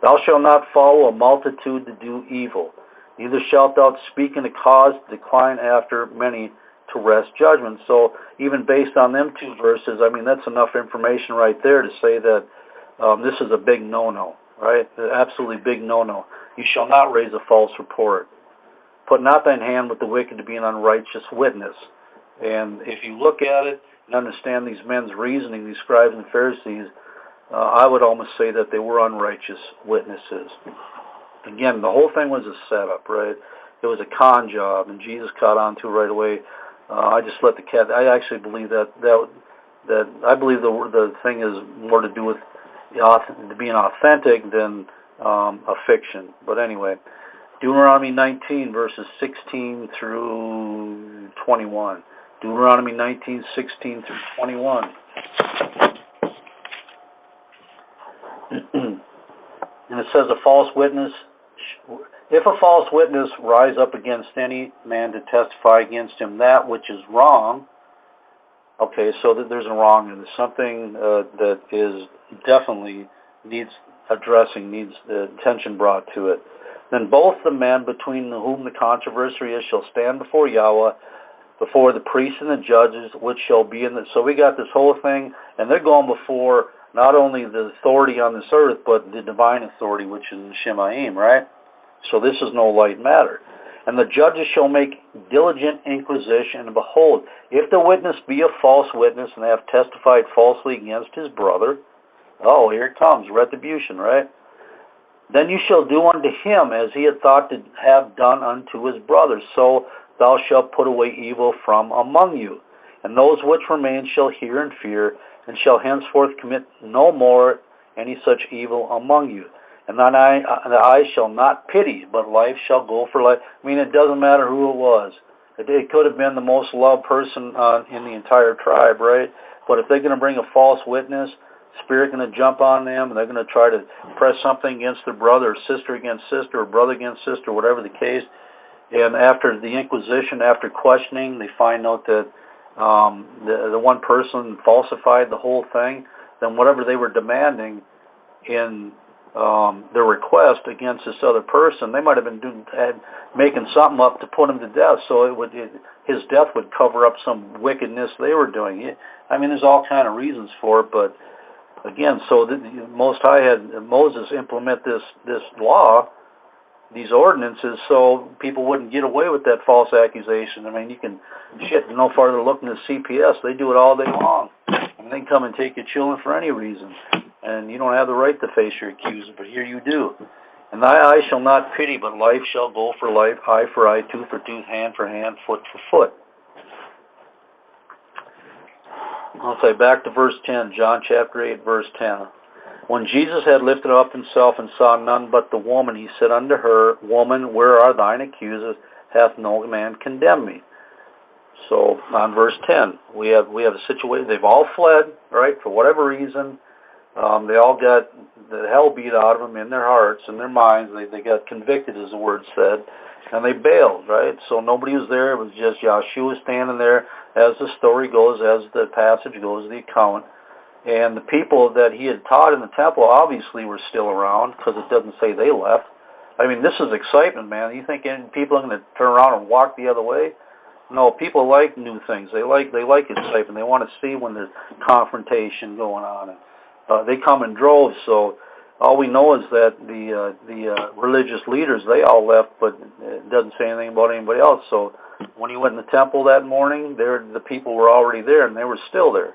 Thou shalt not follow a multitude to do evil. Neither shalt thou speak in a cause to decline after many to wrest judgment. So even based on them two verses, I mean, that's enough information right there to say that this is a big no-no, right? Absolutely big no-no. You shall not raise a false report. Put not thine hand with the wicked to be an unrighteous witness. And if you look at it and understand these men's reasoning, these scribes and Pharisees, I would almost say that they were unrighteous witnesses. Again, the whole thing was a setup, right? It was a con job, and Jesus caught on to it right away. I just let the cat. I actually believe that I believe the thing is more to do with being authentic than a fiction. But anyway, Deuteronomy 19 verses 16 through 21. Deuteronomy 19, 16 through 21. And it says, if a false witness rise up against any man to testify against him that which is wrong, okay, so that there's a wrong, and there's something that is definitely needs addressing, needs attention brought to it, then both the men between whom the controversy is shall stand before Yahweh, before the priests and the judges, which shall be in the... So we got this whole thing, and they're going before not only the authority on this earth, but the divine authority, which is the Shemaim, right? So this is no light matter. And the judges shall make diligent inquisition, and behold, if the witness be a false witness, and they have testified falsely against his brother, oh, here it comes, retribution, right? Then you shall do unto him as he had thought to have done unto his brother. So thou shalt put away evil from among you. And those which remain shall hear and fear, and shall henceforth commit no more any such evil among you. And thine eye shall not pity, but life shall go for life. I mean, it doesn't matter who it was. It could have been the most loved person in the entire tribe, right? But if they're going to bring a false witness, spirit going to jump on them, and they're going to try to press something against their brother, or sister against sister, or brother against sister, whatever the case. And after the Inquisition, after questioning, they find out that the one person falsified the whole thing, then whatever they were demanding in their request against this other person, they might have been making something up to put him to death, so his death would cover up some wickedness they were doing. I mean, there's all kind of reasons for it, but again, so the Most High had Moses implement this law, these ordinances, so people wouldn't get away with that false accusation. I mean, you can no farther look than the CPS. They do it all day long. I mean, they can come and take your children for any reason, and you don't have the right to face your accuser, but here you do. And thy eye shall not pity, but life shall go for life, eye for eye, tooth for tooth, hand for hand, foot for foot. I'll say back to verse 10, John chapter 8, verse 10. When Jesus had lifted up himself and saw none but the woman, he said unto her, Woman, where are thine accusers? Hath no man condemned me? So on verse 10, we have a situation. They've all fled, right, for whatever reason. They all got the hell beat out of them in their hearts and their minds. They got convicted, as the word said, and they bailed, right? So nobody was there. It was just Yahshua standing there, as the story goes, as the passage goes, the account. And the people that he had taught in the temple obviously were still around, because it doesn't say they left. I mean, this is excitement, man. You think people are going to turn around and walk the other way? No, people like new things. They like excitement. They want to see when there's confrontation going on. And, they come in droves, so all we know is that the religious leaders, they all left, but it doesn't say anything about anybody else. So when he went in the temple that morning, the people were already there, and they were still there.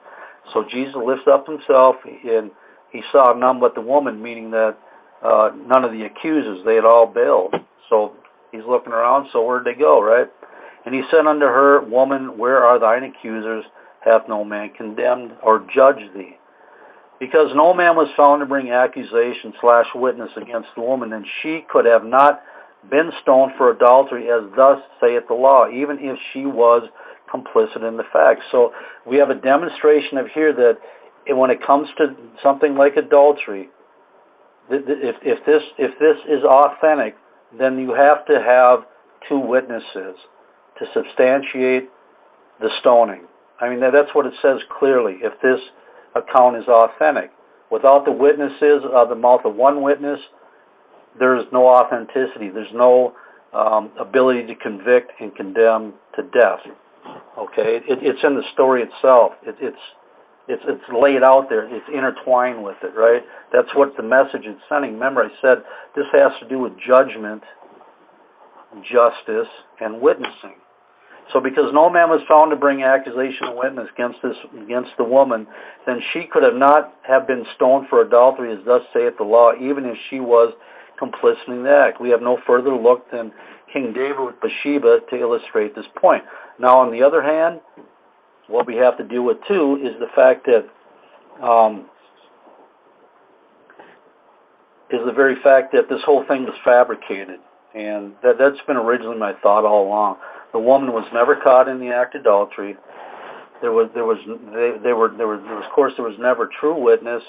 So Jesus lifts up himself, and he saw none but the woman, meaning that none of the accusers, they had all bailed. So he's looking around, so where'd they go, right? And he said unto her, Woman, where are thine accusers? Hath no man condemned or judged thee? Because no man was found to bring accusation / witness against the woman, and she could have not been stoned for adultery, as thus saith the law, even if she was complicit in the fact. So we have a demonstration of here that when it comes to something like adultery, if this is authentic, then you have to have two witnesses to substantiate the stoning. I mean, that's what it says clearly, if this account is authentic. Without the witnesses of the mouth of one witness, there's no authenticity. There's no ability to convict and condemn to death. Okay, it's in the story itself. It's laid out there. It's intertwined with it, right? That's what the message is sending. Remember, I said this has to do with judgment, justice, and witnessing. So because no man was found to bring accusation or witness against the woman, then she could not have been stoned for adultery, as thus saith the law, even if she was complicit in the act. We have no further look than King David with Bathsheba to illustrate this point. Now, on the other hand, what we have to deal with too is the fact that this whole thing was fabricated, and that's been originally my thought all along. The woman was never caught in the act of adultery. There was never true witness,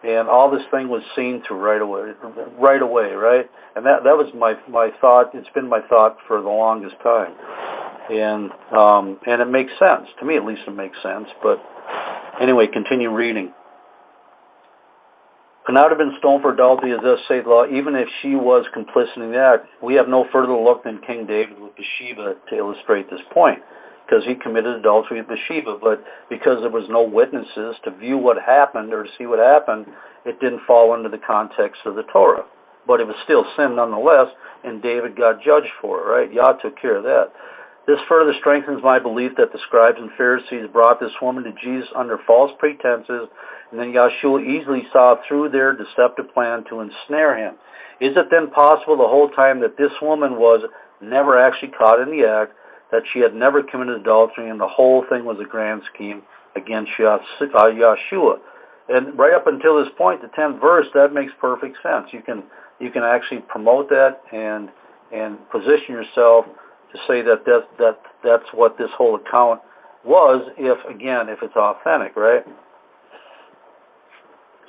and all this thing was seen through right away, right? And that was my thought. It's been my thought for the longest time, and it makes sense to me. At least it makes sense. But anyway, continue reading. Could not have been stoned for adultery, as thus saith the law, even if she was complicit in the act. We have no further look than King David with Bathsheba to illustrate this point, because he committed adultery with Bathsheba, but because there was no witnesses to view what happened or to see what happened, it didn't fall under the context of the Torah. But it was still sin nonetheless, and David got judged for it, right? Yah took care of that. This further strengthens my belief that the scribes and Pharisees brought this woman to Jesus under false pretenses, and then Yahshua easily saw through their deceptive plan to ensnare him. Is it then possible the whole time that this woman was never actually caught in the act, that she had never committed adultery, and the whole thing was a grand scheme against Yahshua? And right up until this point, the 10th verse, that makes perfect sense. You can actually promote that and position yourself to say that that's what this whole account was, if it's authentic, right?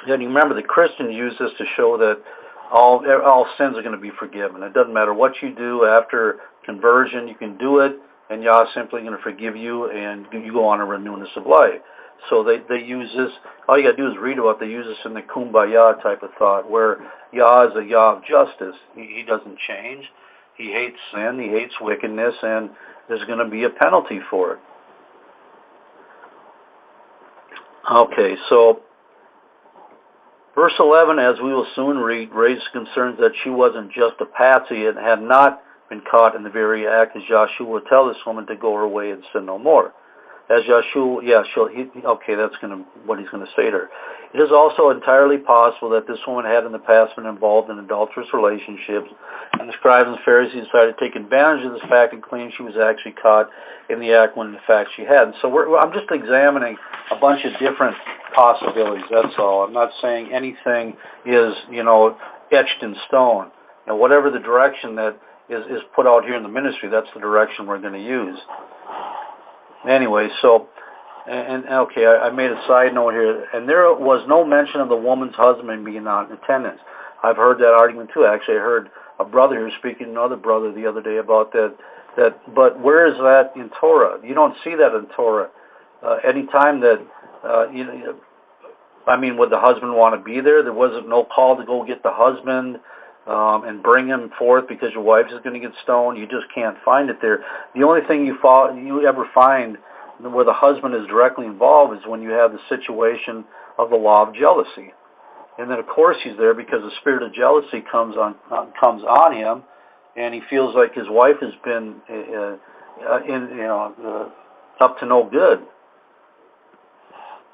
Then you remember the Christians use this to show that all sins are going to be forgiven. It doesn't matter what you do after conversion, you can do it, and Yah is simply going to forgive you, and you go on a newness of life. So they use this. All you got to do is read about it. They use this in the kumbaya type of thought, where Yah is a Yah of justice. He doesn't change. He hates sin. He hates wickedness, and there's going to be a penalty for it. Okay, so verse 11, as we will soon read, raises concerns that she wasn't just a patsy and had not been caught in the very act, as Yahshua will tell this woman to go her way and sin no more. As Yahshua, that's what he's going to say to her. It is also entirely possible that this woman had in the past been involved in adulterous relationships, and the scribes and Pharisees decided to take advantage of this fact and claim she was actually caught in the act when in fact she hadn't. So I'm just examining a bunch of different possibilities, that's all. I'm not saying anything is, etched in stone. Whatever the direction that is put out here in the ministry, that's the direction we're going to use. Anyway, I made a side note here, and there was no mention of the woman's husband being on attendance. I've heard that argument too. Actually, I heard a brother who was speaking to another brother the other day about that. But where is that in Torah? You don't see that in Torah. Any time that would the husband want to be there? There wasn't no call to go get the husband and bring him forth because your wife is going to get stoned. You just can't find it there. The only thing you ever find where the husband is directly involved is when you have the situation of the law of jealousy. And then, of course, he's there because the spirit of jealousy comes on him, and he feels like his wife has been up to no good.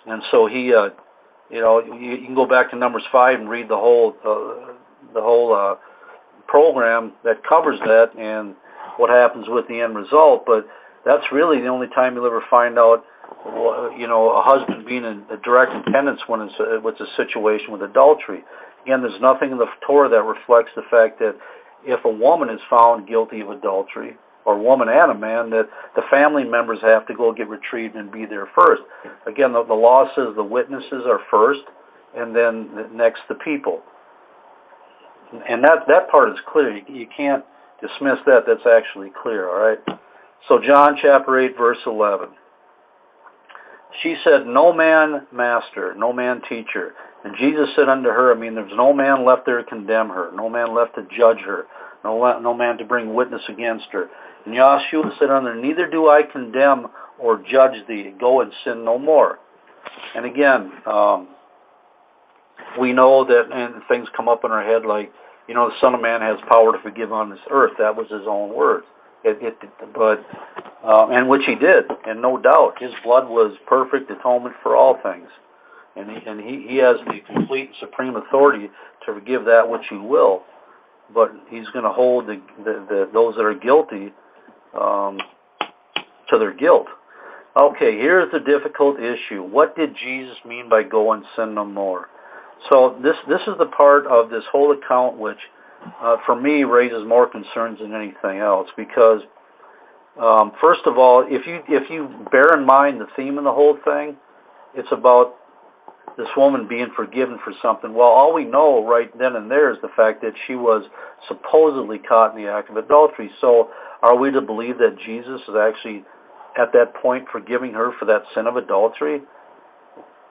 And so he, you can go back to Numbers 5 and read the whole program that covers that, and what happens with the end result, but that's really the only time you'll ever find out, a husband being in a direct attendance when it's a situation with adultery. Again, there's nothing in the Torah that reflects the fact that if a woman is found guilty of adultery, or a woman and a man, that the family members have to go get retrieved and be there first. Again, the law says the witnesses are first, and then next the people. And that part is clear. You can't dismiss that. That's actually clear, all right? So John chapter 8, verse 11. She said, "No man, master, no man, teacher." And Jesus said unto her, there's no man left there to condemn her, no man left to judge her, no man to bring witness against her. And Yahshua said unto her, "Neither do I condemn or judge thee. Go and sin no more." And again, we know that, and things come up in our head like, the Son of Man has power to forgive on this earth. That was his own words. And which he did, and no doubt, his blood was perfect atonement for all things, and he has the complete and supreme authority to forgive that which he will, but he's going to hold those that are guilty to their guilt. Okay, here's the difficult issue. What did Jesus mean by go and sin no more? So this is the part of this whole account which, for me, raises more concerns than anything else, because first of all, if you bear in mind the theme of the whole thing, it's about this woman being forgiven for something. Well, all we know right then and there is the fact that she was supposedly caught in the act of adultery. So are we to believe that Jesus is actually at that point forgiving her for that sin of adultery?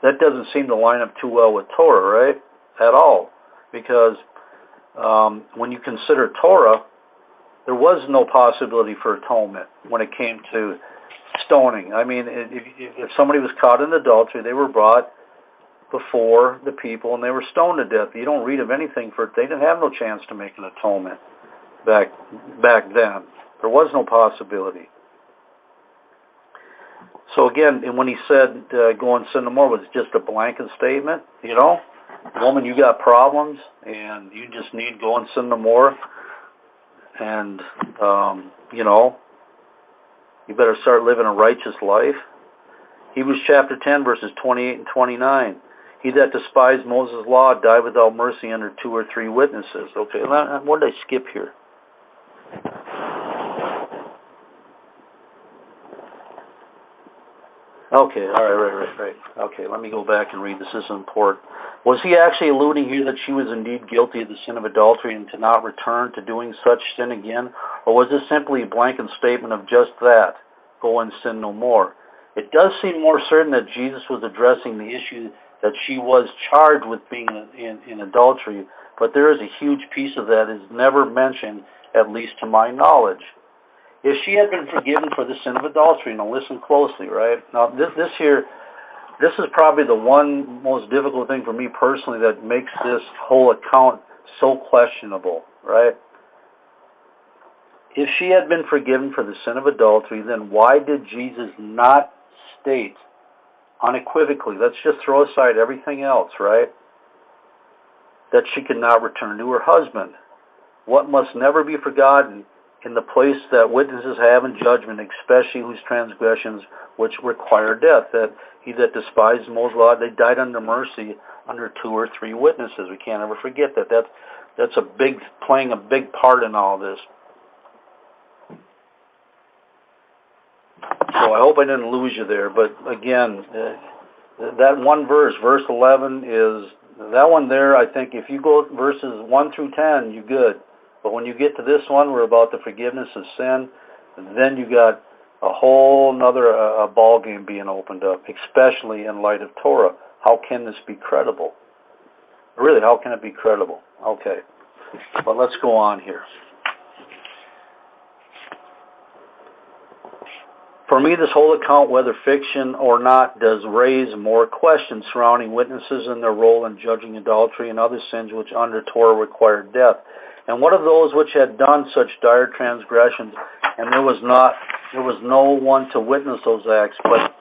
That doesn't seem to line up too well with Torah, right? At all. Because when you consider Torah, there was no possibility for atonement when it came to stoning. If somebody was caught in adultery, they were brought before the people and they were stoned to death. You don't read of anything for it. They didn't have no chance to make an atonement back then. There was no possibility. So again, and when he said go and sin no more, was just a blanket statement, woman, you got problems and you just need go and sin no more, and you better start living a righteous life. Hebrews chapter 10, verses 28 and 29. He that despised Moses' law died without mercy under 2 or 3 witnesses. Okay, what did I skip here? Okay, all right. Okay, let me go back and read this. This is important. Was he actually alluding here that she was indeed guilty of the sin of adultery and to not return to doing such sin again? Or was this simply a blanket statement of just that, go and sin no more? It does seem more certain that Jesus was addressing the issue that she was charged with being in adultery, but there is a huge piece of that is never mentioned, at least to my knowledge. If she had been forgiven for the sin of adultery, now listen closely, right? Now this is probably the one most difficult thing for me personally that makes this whole account so questionable, right? If she had been forgiven for the sin of adultery, then why did Jesus not state unequivocally, let's just throw aside everything else, right, that she could not return to her husband? What must never be forgotten in the place that witnesses have in judgment, especially whose transgressions which require death, that he that despised Moses' law, they died under mercy under 2 or 3 witnesses. We can't ever forget that. That's playing a big part in all this. So I hope I didn't lose you there, but again, that one verse 11 is, that one there, I think if you go verses 1 through 10, you're good. But when you get to this one, we're about the forgiveness of sin, and then you got a whole nother ball game being opened up, especially in light of Torah. How can this be credible? Really, how can it be credible? Okay, but let's go on here. For me, this whole account, whether fiction or not, does raise more questions surrounding witnesses and their role in judging adultery and other sins which under Torah required death. And what of those which had done such dire transgressions, and there was no one to witness those acts, but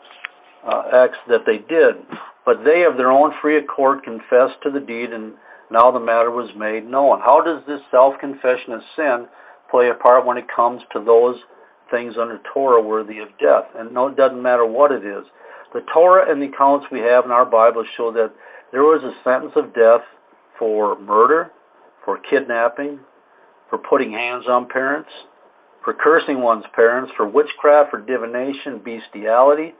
acts that they did, but they of their own free accord confessed to the deed, and now the matter was made known. How does this self-confession of sin play a part when it comes to those things under Torah worthy of death. And no, it doesn't matter what it is. The Torah and the accounts we have in our Bible show that there was a sentence of death for murder, for kidnapping, for putting hands on parents, for cursing one's parents, for witchcraft, for divination, bestiality,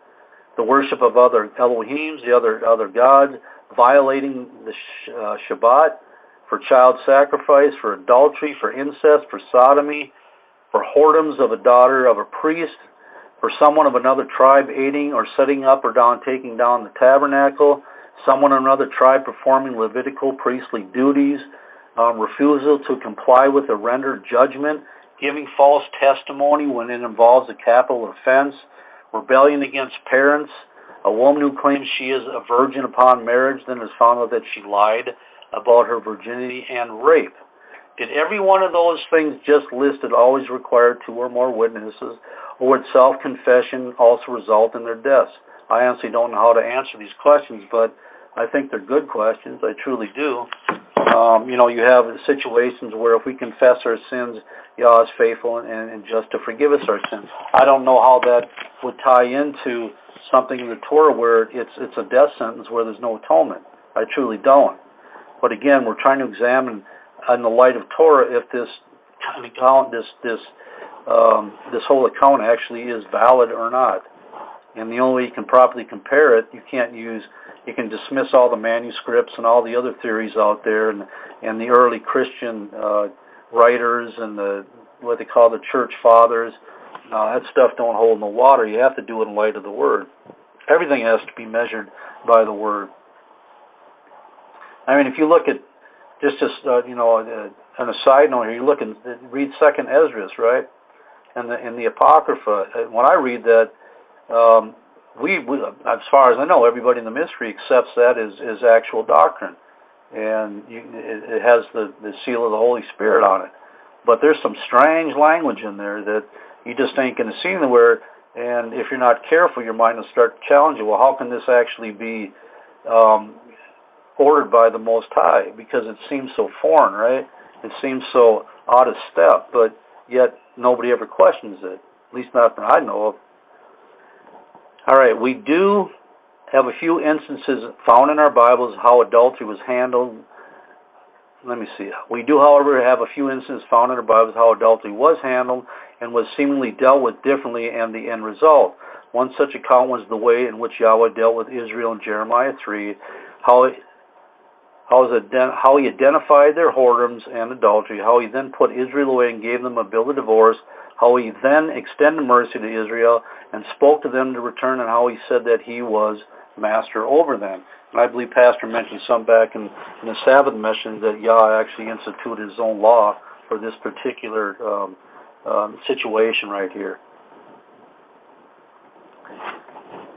the worship of other Elohims, the other gods, violating the Shabbat, for child sacrifice, for adultery, for incest, for sodomy, for whoredoms of a daughter of a priest, for someone of another tribe aiding or setting up or taking down the tabernacle, someone of another tribe performing Levitical priestly duties, refusal to comply with a rendered judgment, giving false testimony when it involves a capital offense, rebellion against parents, a woman who claims she is a virgin upon marriage, then is found out that she lied about her virginity, and rape. Did every one of those things just listed always require 2 or more witnesses, or would self-confession also result in their deaths? I honestly don't know how to answer these questions, but I think they're good questions. I truly do. You have situations where if we confess our sins, Yah is faithful and just to forgive us our sins. I don't know how that would tie into something in the Torah where it's a death sentence where there's no atonement. I truly don't. But again, we're trying to examine in the light of Torah if this account, this whole account actually is valid or not. And the only way you can properly compare it, you can dismiss all the manuscripts and all the other theories out there and the early Christian writers and what they call the church fathers. That stuff don't hold no water. You have to do it in light of the Word. Everything has to be measured by the Word. I mean, if you look at on a side note here, you look and read Second Esdras, right, and the Apocrypha. When I read that, we as far as I know, everybody in the ministry accepts that as actual doctrine, and it has the seal of the Holy Spirit on it. But there's some strange language in there that you just ain't going to see anywhere. And if you're not careful, your mind will start to challenge you. Well, how can this actually be ordered by the Most High? Because it seems so foreign, right? It seems so out of step, but yet nobody ever questions it. At least not that I know of. All right, we do have a few instances found in our Bibles how adultery was handled. Let me see. We do, however, have a few instances found in our Bibles how adultery was handled and was seemingly dealt with differently and the end result. One such account was the way in which Yahweh dealt with Israel in Jeremiah 3, how he identified their whoredoms and adultery, how he then put Israel away and gave them a bill of divorce, how he then extended mercy to Israel and spoke to them to return, and how he said that he was master over them. And I believe Pastor mentioned some back in the Sabbath mission that Yah actually instituted his own law for this particular situation right here.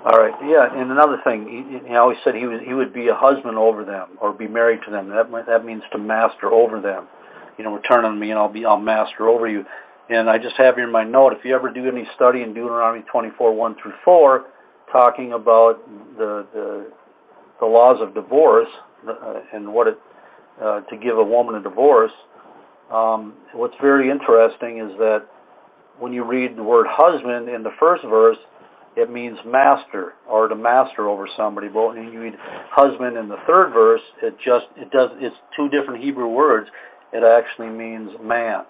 All right, yeah, and another thing, he always said he would be a husband over them or be married to them. That means to master over them. Return on me and I'll master over you. And I just have here in my note, if you ever do any study in Deuteronomy 24:1-4, talking about the laws of divorce and what to give a woman a divorce, what's very interesting is that when you read the word husband in the first verse, it means master or to master over somebody. But when you read husband in the third verse, it's 2 different Hebrew words. It actually means man.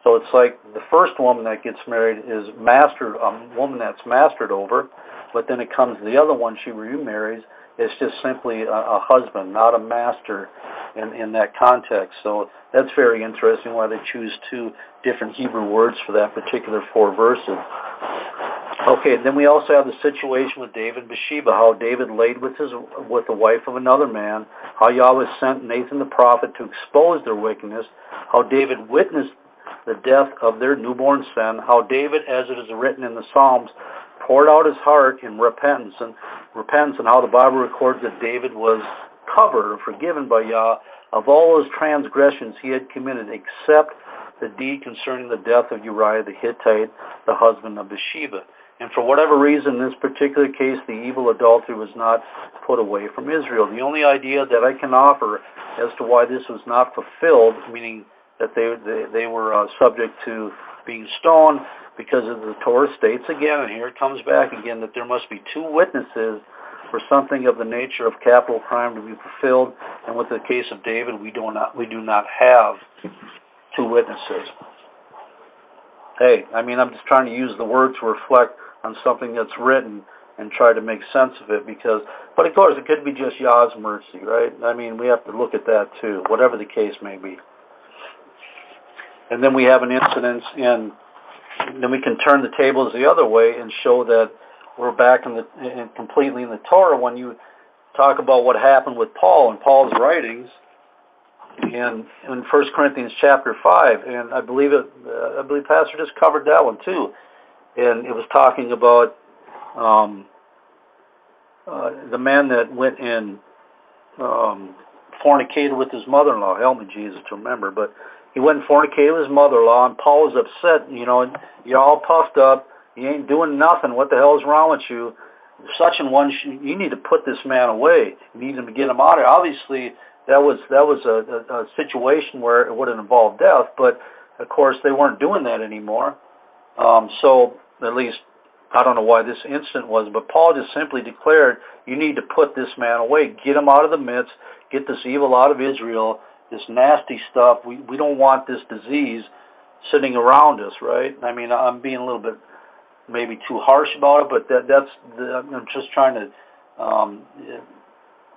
So it's like the first woman that gets married is a woman that's mastered over, but then it comes to the other one she remarries. It's just simply a husband, not a master in that context. So that's very interesting why they choose 2 different Hebrew words for that particular 4 verses. Okay, then we also have the situation with David and Bathsheba, how David laid with the wife of another man, how Yahweh sent Nathan the prophet to expose their wickedness, how David witnessed the death of their newborn son, how David, as it is written in the Psalms, poured out his heart in repentance, and how the Bible records that David was covered or forgiven by Yah of all those transgressions he had committed, except the deed concerning the death of Uriah the Hittite, the husband of Bathsheba. And for whatever reason, in this particular case, the evil adultery was not put away from Israel. The only idea that I can offer as to why this was not fulfilled, meaning that they were subject to being stoned, because of the Torah states again, and here it comes back again, that there must be two witnesses for something of the nature of capital crime to be fulfilled. And with the case of David, we do not have two witnesses. Hey, I mean, I'm just trying to use the word to reflect on something that's written and try to make sense of it, but of course it could be just Yah's mercy, right? I mean, we have to look at that too, whatever the case may be. And then we have an incident then we can turn the tables the other way and show that we're back completely in the Torah when you talk about what happened with Paul and Paul's writings in 1 Corinthians chapter 5, and I believe Pastor just covered that one too, and it was talking about the man that went and fornicated with his mother-in-law. Help me, Jesus, to remember, but he went and fornicated with his mother-in-law, and Paul was upset. You know, you're all puffed up. You ain't doing nothing. What the hell is wrong with you? Such and one, you need to put this man away. You need to get him out of here. Obviously, that was a situation where it would have involved death, but of course they weren't doing that anymore. So at least, I don't know why this incident was, but Paul just simply declared, you need to put this man away. Get him out of the midst. Get this evil out of Israel. This nasty stuff. We don't want this disease sitting around us, right? I mean, I'm being a little bit maybe too harsh about it, but I'm just trying to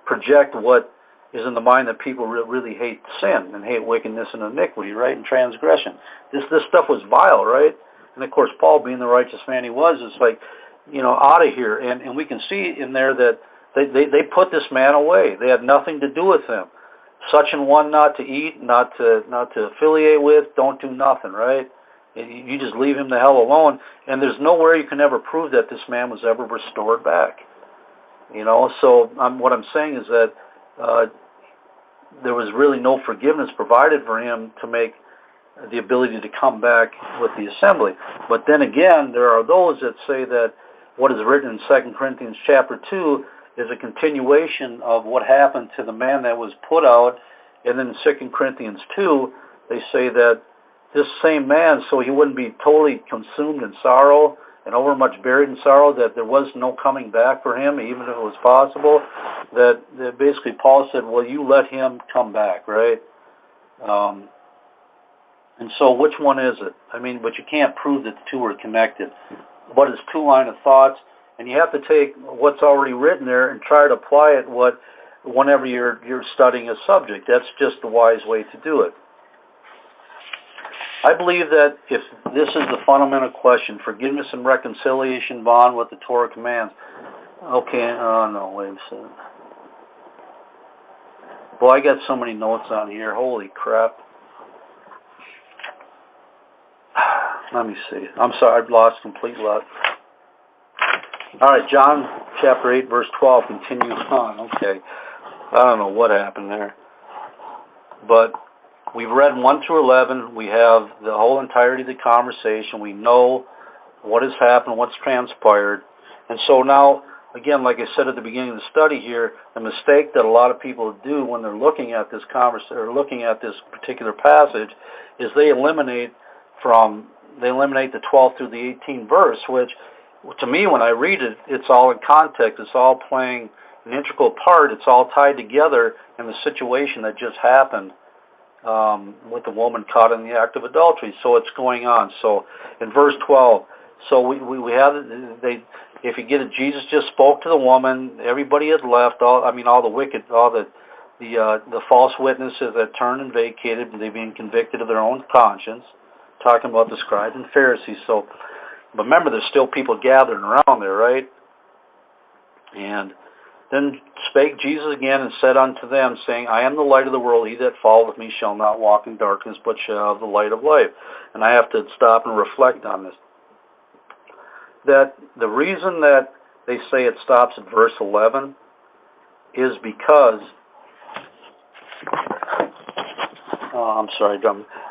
project what is in the mind that people really hate sin and hate wickedness and iniquity, right, and transgression. This stuff was vile, right? And of course, Paul, being the righteous man he was, is like, out of here. And we can see in there that they put this man away. They had nothing to do with him. Such an one not to eat, not to affiliate with, don't do nothing, right? You just leave him the hell alone, and there's nowhere you can ever prove that this man was ever restored back. So what I'm saying is that there was really no forgiveness provided for him to make the ability to come back with the assembly. But then again, there are those that say that what is written in 2 Corinthians chapter 2 is a continuation of what happened to the man that was put out. And then in 2 Corinthians 2, they say that this same man, so he wouldn't be totally consumed in sorrow and overmuch buried in sorrow, that there was no coming back for him, even if it was possible, that basically Paul said, well, you let him come back, right? And so which one is it? I mean, but you can't prove that the two are connected. What is two line of thoughts? And you have to take what's already written there and try to apply it whenever you're studying a subject. That's just the wise way to do it. I believe that if this is the fundamental question, forgiveness and reconciliation bond with the Torah commands. Okay, no, wait a second. Boy, I got so many notes on here. Holy crap. Let me see. I'm sorry, I've lost complete luck. All right, John chapter 8, verse 12 continues on. Okay. I don't know what happened there. But we've read 1 through 11. We have the whole entirety of the conversation. We know what has happened, what's transpired. And so now, again, like I said at the beginning of the study here, the mistake that a lot of people do when they're looking at this or looking at this particular passage is they eliminate the 12th through the 18th verse, which to me, when I read it, it's all in context. It's all playing an integral part. It's all tied together in the situation that just happened with the woman caught in the act of adultery. So it's going on. So in verse 12, so we have if you get it, Jesus just spoke to the woman. Everybody had left. All the false witnesses that turned and vacated, they being convicted of their own conscience. Talking about the scribes and Pharisees. So, but remember, there's still people gathering around there, right? And then spake Jesus again and said unto them, saying, I am the light of the world. He that followeth me shall not walk in darkness, but shall have the light of life. And I have to stop and reflect on this. That the reason that they say it stops at verse 11 is because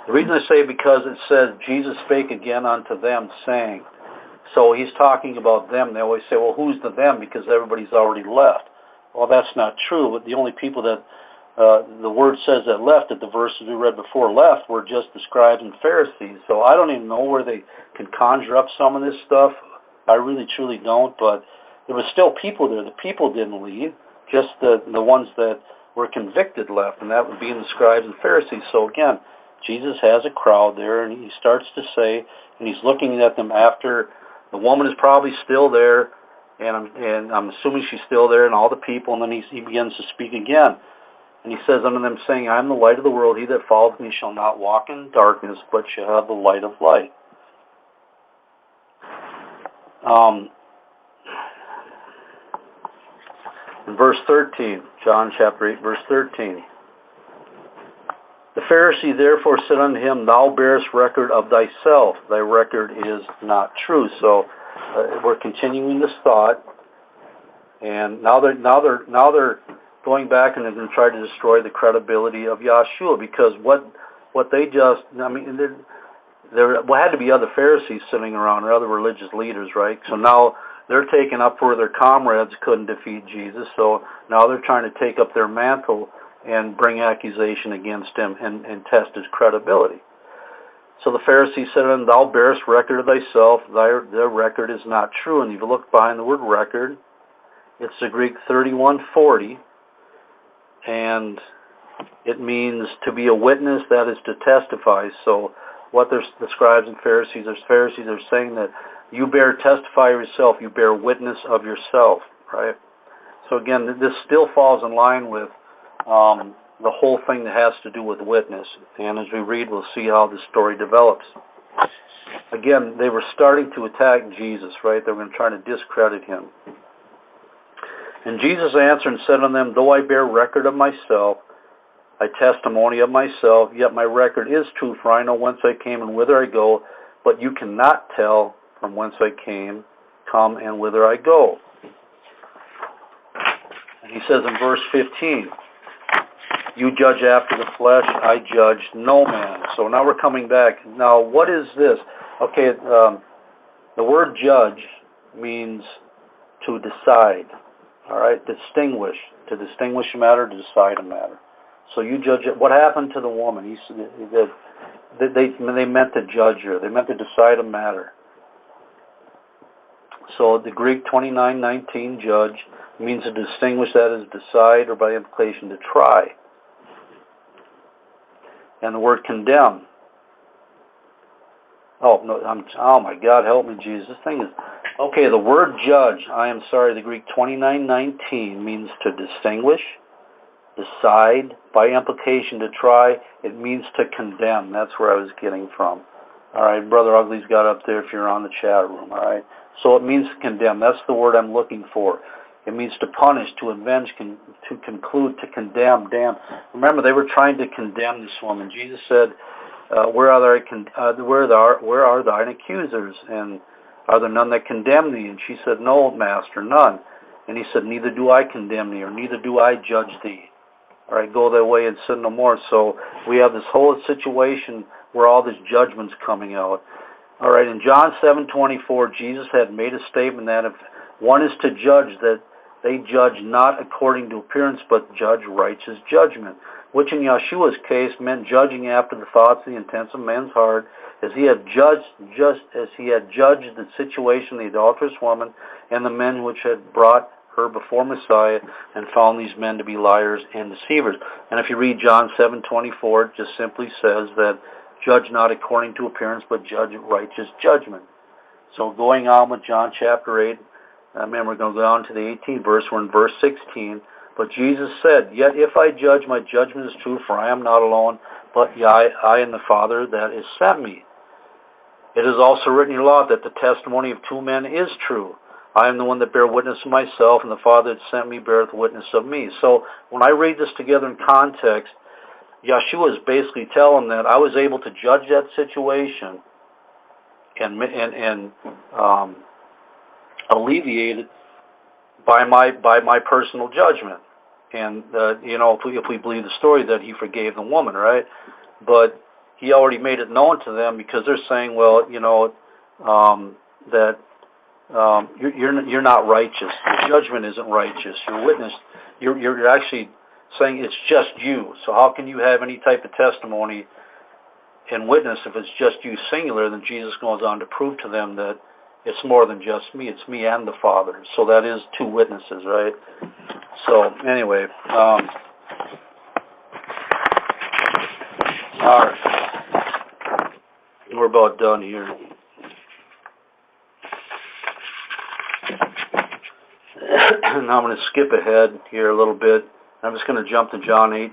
the reason I say because it says Jesus spake again unto them, saying. So he's talking about them. They always say, well, who's the them? Because everybody's already left. Well, that's not true. But the only people that the word says that left, that the verses we read before left were just the scribes and Pharisees. So I don't even know where they can conjure up some of this stuff. I really, truly don't. But there was still people there. The people didn't leave. Just the ones that were convicted left, and that would be the scribes and Pharisees. So again, Jesus has a crowd there, and he starts to say, and he's looking at them after the woman is probably still there, and I'm assuming she's still there, and all the people, and then he begins to speak again. And he says unto them, saying, I am the light of the world. He that followeth me shall not walk in darkness, but shall have the light of life. In verse 13, John chapter 8, verse 13. The Pharisee therefore said unto him, Thou bearest record of thyself. Thy record is not true. So we're continuing this thought, and now they're going back and they're going to try to destroy the credibility of Yahshua, because what they just, I mean, there had to be other Pharisees sitting around, or other religious leaders, right? So now they're taking up where their comrades couldn't defeat Jesus, so now they're trying to take up their mantle and bring accusation against him and test his credibility. So the Pharisee said unto him, Thou bearest record of thyself, their record is not true. And if you look behind the word record, it's the Greek 3140, and it means to be a witness, that is to testify. So what the scribes and Pharisees are saying that you testify yourself, you bear witness of yourself, right? So again, this still falls in line with the whole thing that has to do with witness. And as we read, we'll see how the story develops. Again, they were starting to attack Jesus, right? They were going to try to discredit him. And Jesus answered and said unto them, Though I bear record of myself, I testimony of myself, yet my record is true, for I know whence I came and whither I go, but you cannot tell from whence I come and whither I go. And he says in verse 15, You judge after the flesh, I judge no man. So now we're coming back. Now, what is this? Okay, the word judge means to decide. All right, distinguish. To distinguish a matter, to decide a matter. So you judge it. What happened to the woman? They meant to judge her. They meant to decide a matter. So the Greek 29:19, judge, means to distinguish, that is, decide, or by implication, to try. And the word condemn. Oh my God, help me, Jesus. This thing is... Okay, the word judge, the Greek 29:19 means to distinguish, decide, by implication, to try. It means to condemn. That's where I was getting from. All right, Brother Ugly's got up there if you're on the chat room, all right? So it means to condemn. That's the word I'm looking for. It means to punish, to avenge, to conclude, to condemn, damn. Remember, they were trying to condemn this woman. Jesus said, where are thine accusers? And are there none that condemn thee? And she said, No, Master, none. And he said, Neither do I condemn thee, or neither do I judge thee. All right, go thy way and sin no more. So we have this whole situation where all this judgment's coming out. All right, in John 7:24, Jesus had made a statement that if one is to judge, that they judge not according to appearance, but judge righteous judgment, which in Yeshua's case meant judging after the thoughts and the intents of men's heart, as he had judged, just as he had judged the situation of the adulterous woman and the men which had brought her before Messiah, and found these men to be liars and deceivers. And if you read John 7:24, it just simply says that judge not according to appearance, but judge righteous judgment. So going on with John chapter 8, remember, we're going to go down to the 18th verse. We're in verse 16. But Jesus said, Yet if I judge, my judgment is true, for I am not alone, but I and the Father that has sent me. It is also written in your law that the testimony of two men is true. I am the one that bear witness of myself, and the Father that sent me beareth witness of me. So when I read this together in context, Yeshua is basically telling that I was able to judge that situation and alleviate it by my personal judgment. And if we believe the story that he forgave the woman, right? But he already made it known to them, because they're saying, well, that you're not righteous. Your judgment isn't righteous. Your witness, you're actually saying it's just you. So how can you have any type of testimony and witness if it's just you singular? Then Jesus goes on to prove to them that it's more than just me. It's me and the Father. So that is two witnesses, right? So anyway, all right. We're about done here. Now I'm going to skip ahead here a little bit. I'm just going to jump to John 8,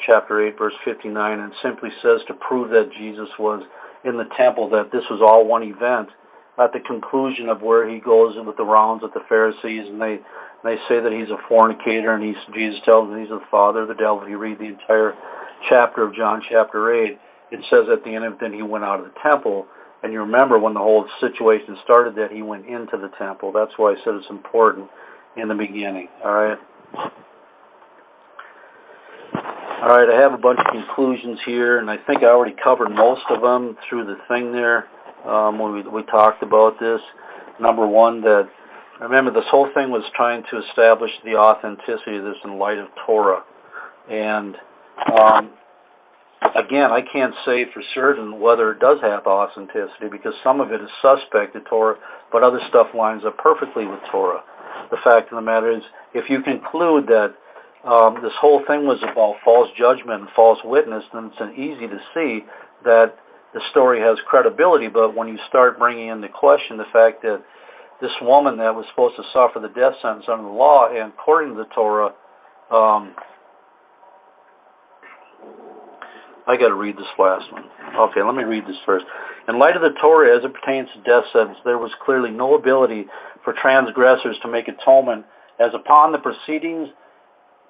chapter 8, verse 59, and it simply says to prove that Jesus was in the temple, that this was all one event. At the conclusion of where he goes with the rounds with the Pharisees, and they say that he's a fornicator, and Jesus tells them he's the father of the devil. If you read the entire chapter of John chapter 8, it says at the end of it, then he went out of the temple. And you remember when the whole situation started that he went into the temple. That's why I said it's important in the beginning. All right. All right, I have a bunch of conclusions here, and I think I already covered most of them through the thing there when we talked about this. Number one, that remember this whole thing was trying to establish the authenticity of this in light of Torah. And again, I can't say for certain whether it does have authenticity because some of it is suspect to Torah, but other stuff lines up perfectly with Torah. The fact of the matter is, if you conclude that this whole thing was about false judgment and false witness, then it's easy to see that the story has credibility. But when you start bringing into question the fact that this woman that was supposed to suffer the death sentence under the law, and according to the Torah, I got to read this last one. Okay, let me read this first. In light of the Torah as it pertains to death sentence, there was clearly no ability for transgressors to make atonement, as upon the proceedings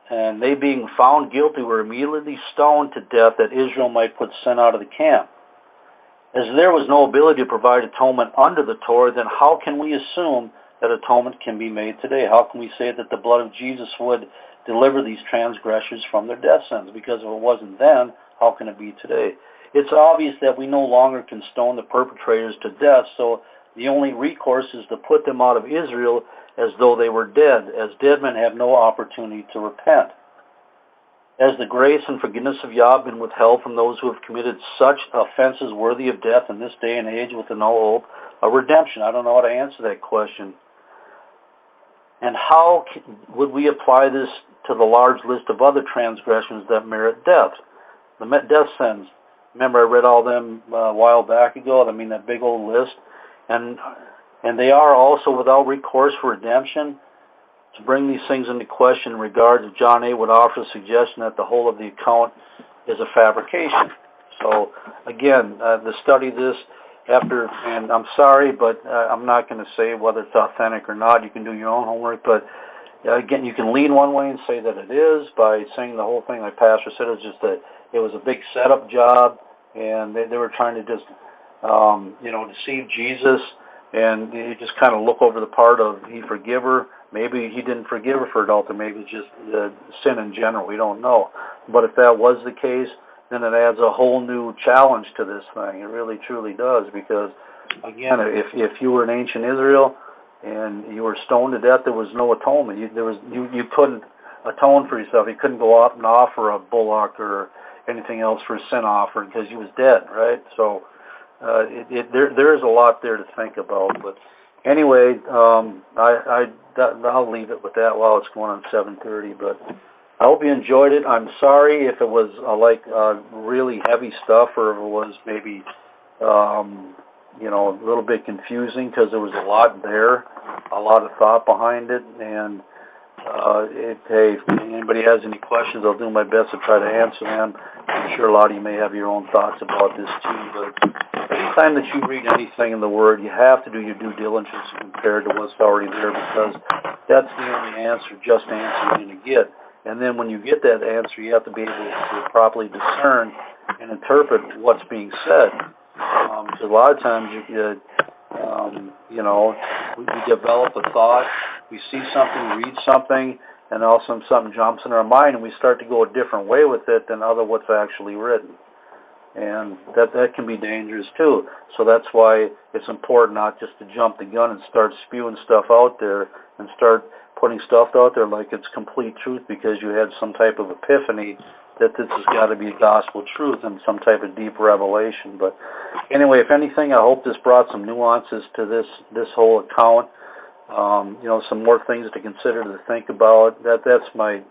and they being found guilty were immediately stoned to death, that Israel might put sin out of the camp. As there was no ability to provide atonement under the Torah, then how can we assume that atonement can be made today? How can we say that the blood of Jesus would deliver these transgressors from their death sentence? Because if it wasn't then, how can it be today? It's obvious that we no longer can stone the perpetrators to death, so the only recourse is to put them out of Israel as though they were dead, as dead men have no opportunity to repent. As the grace and forgiveness of Yah have been withheld from those who have committed such offenses worthy of death in this day and age with no hope of redemption. I don't know how to answer that question. And how would we apply this to the large list of other transgressions that merit death? The death sentence. Remember I read all them a while back ago, I mean that big old list. And they are also without recourse for redemption. To bring these things into question in regard to John 8 would offer a suggestion that the whole of the account is a fabrication. So, again, to study this after, and I'm sorry, but I'm not going to say whether it's authentic or not. You can do your own homework, but again, you can lean one way and say that it is by saying the whole thing, like Pastor said, it was just that it was a big setup job, and they were trying to just, deceive Jesus, and they just kind of look over the part of he forgive her. Maybe he didn't forgive her for adultery. Maybe it's just sin in general. We don't know. But if that was the case, then it adds a whole new challenge to this thing. It really, truly does. Because, again, if you were in ancient Israel and you were stoned to death, there was no atonement. You couldn't atone for yourself. You couldn't go out and offer a bullock or anything else for a sin offering because you was dead, right? So there is a lot there to think about. But anyway, I'll leave it with that while it's going on 7:30. But I hope you enjoyed it. I'm sorry if it was really heavy stuff, or if it was maybe a little bit confusing, because there was a lot there, a lot of thought behind it. And if anybody has any questions, I'll do my best to try to answer them. I'm sure a lot of you may have your own thoughts about this too, but anytime that you read anything in the Word, you have to do your due diligence compared to what's already there, because that's the only just answer you're going to get. And then when you get that answer, you have to be able to properly discern and interpret what's being said. Because a lot of times, we develop a thought, we see something, we read something, and all of a sudden something jumps in our mind, and we start to go a different way with it than other what's actually written. And that can be dangerous too. So that's why it's important not just to jump the gun and start spewing stuff out there and start putting stuff out there like it's complete truth because you had some type of epiphany that this has got to be gospel truth and some type of deep revelation. But anyway, if anything, I hope this brought some nuances to this whole account. Some more things to consider, to think about. That's my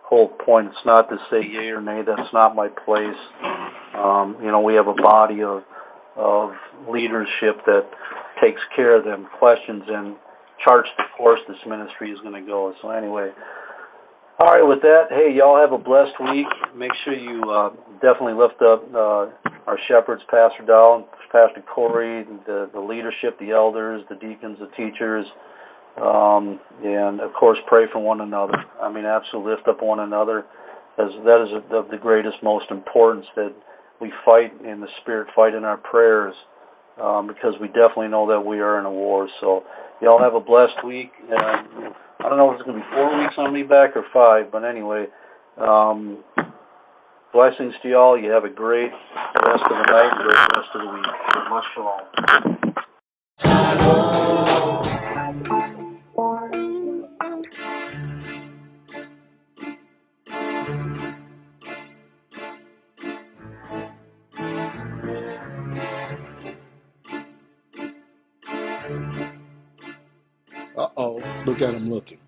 whole point. It's not to say yay or nay. That's not my place. We have a body of leadership that takes care of them questions and charts the course this ministry is going to go. So anyway, all right, with that, hey, y'all have a blessed week. Make sure you definitely lift up our shepherds, Pastor Dowell, Pastor Corey, the leadership, the elders, the deacons, the teachers, and of course pray for one another. I mean, absolutely lift up one another, as that is of the greatest, most importance, that we fight in the Spirit, fight in our prayers, because we definitely know that we are in a war. So y'all have a blessed week. I don't know if it's going to be 4 weeks on me back or 5, but anyway, blessings to y'all. You have a great rest of the night, great rest of the week. Much shalom. Uh-oh, look at him looking.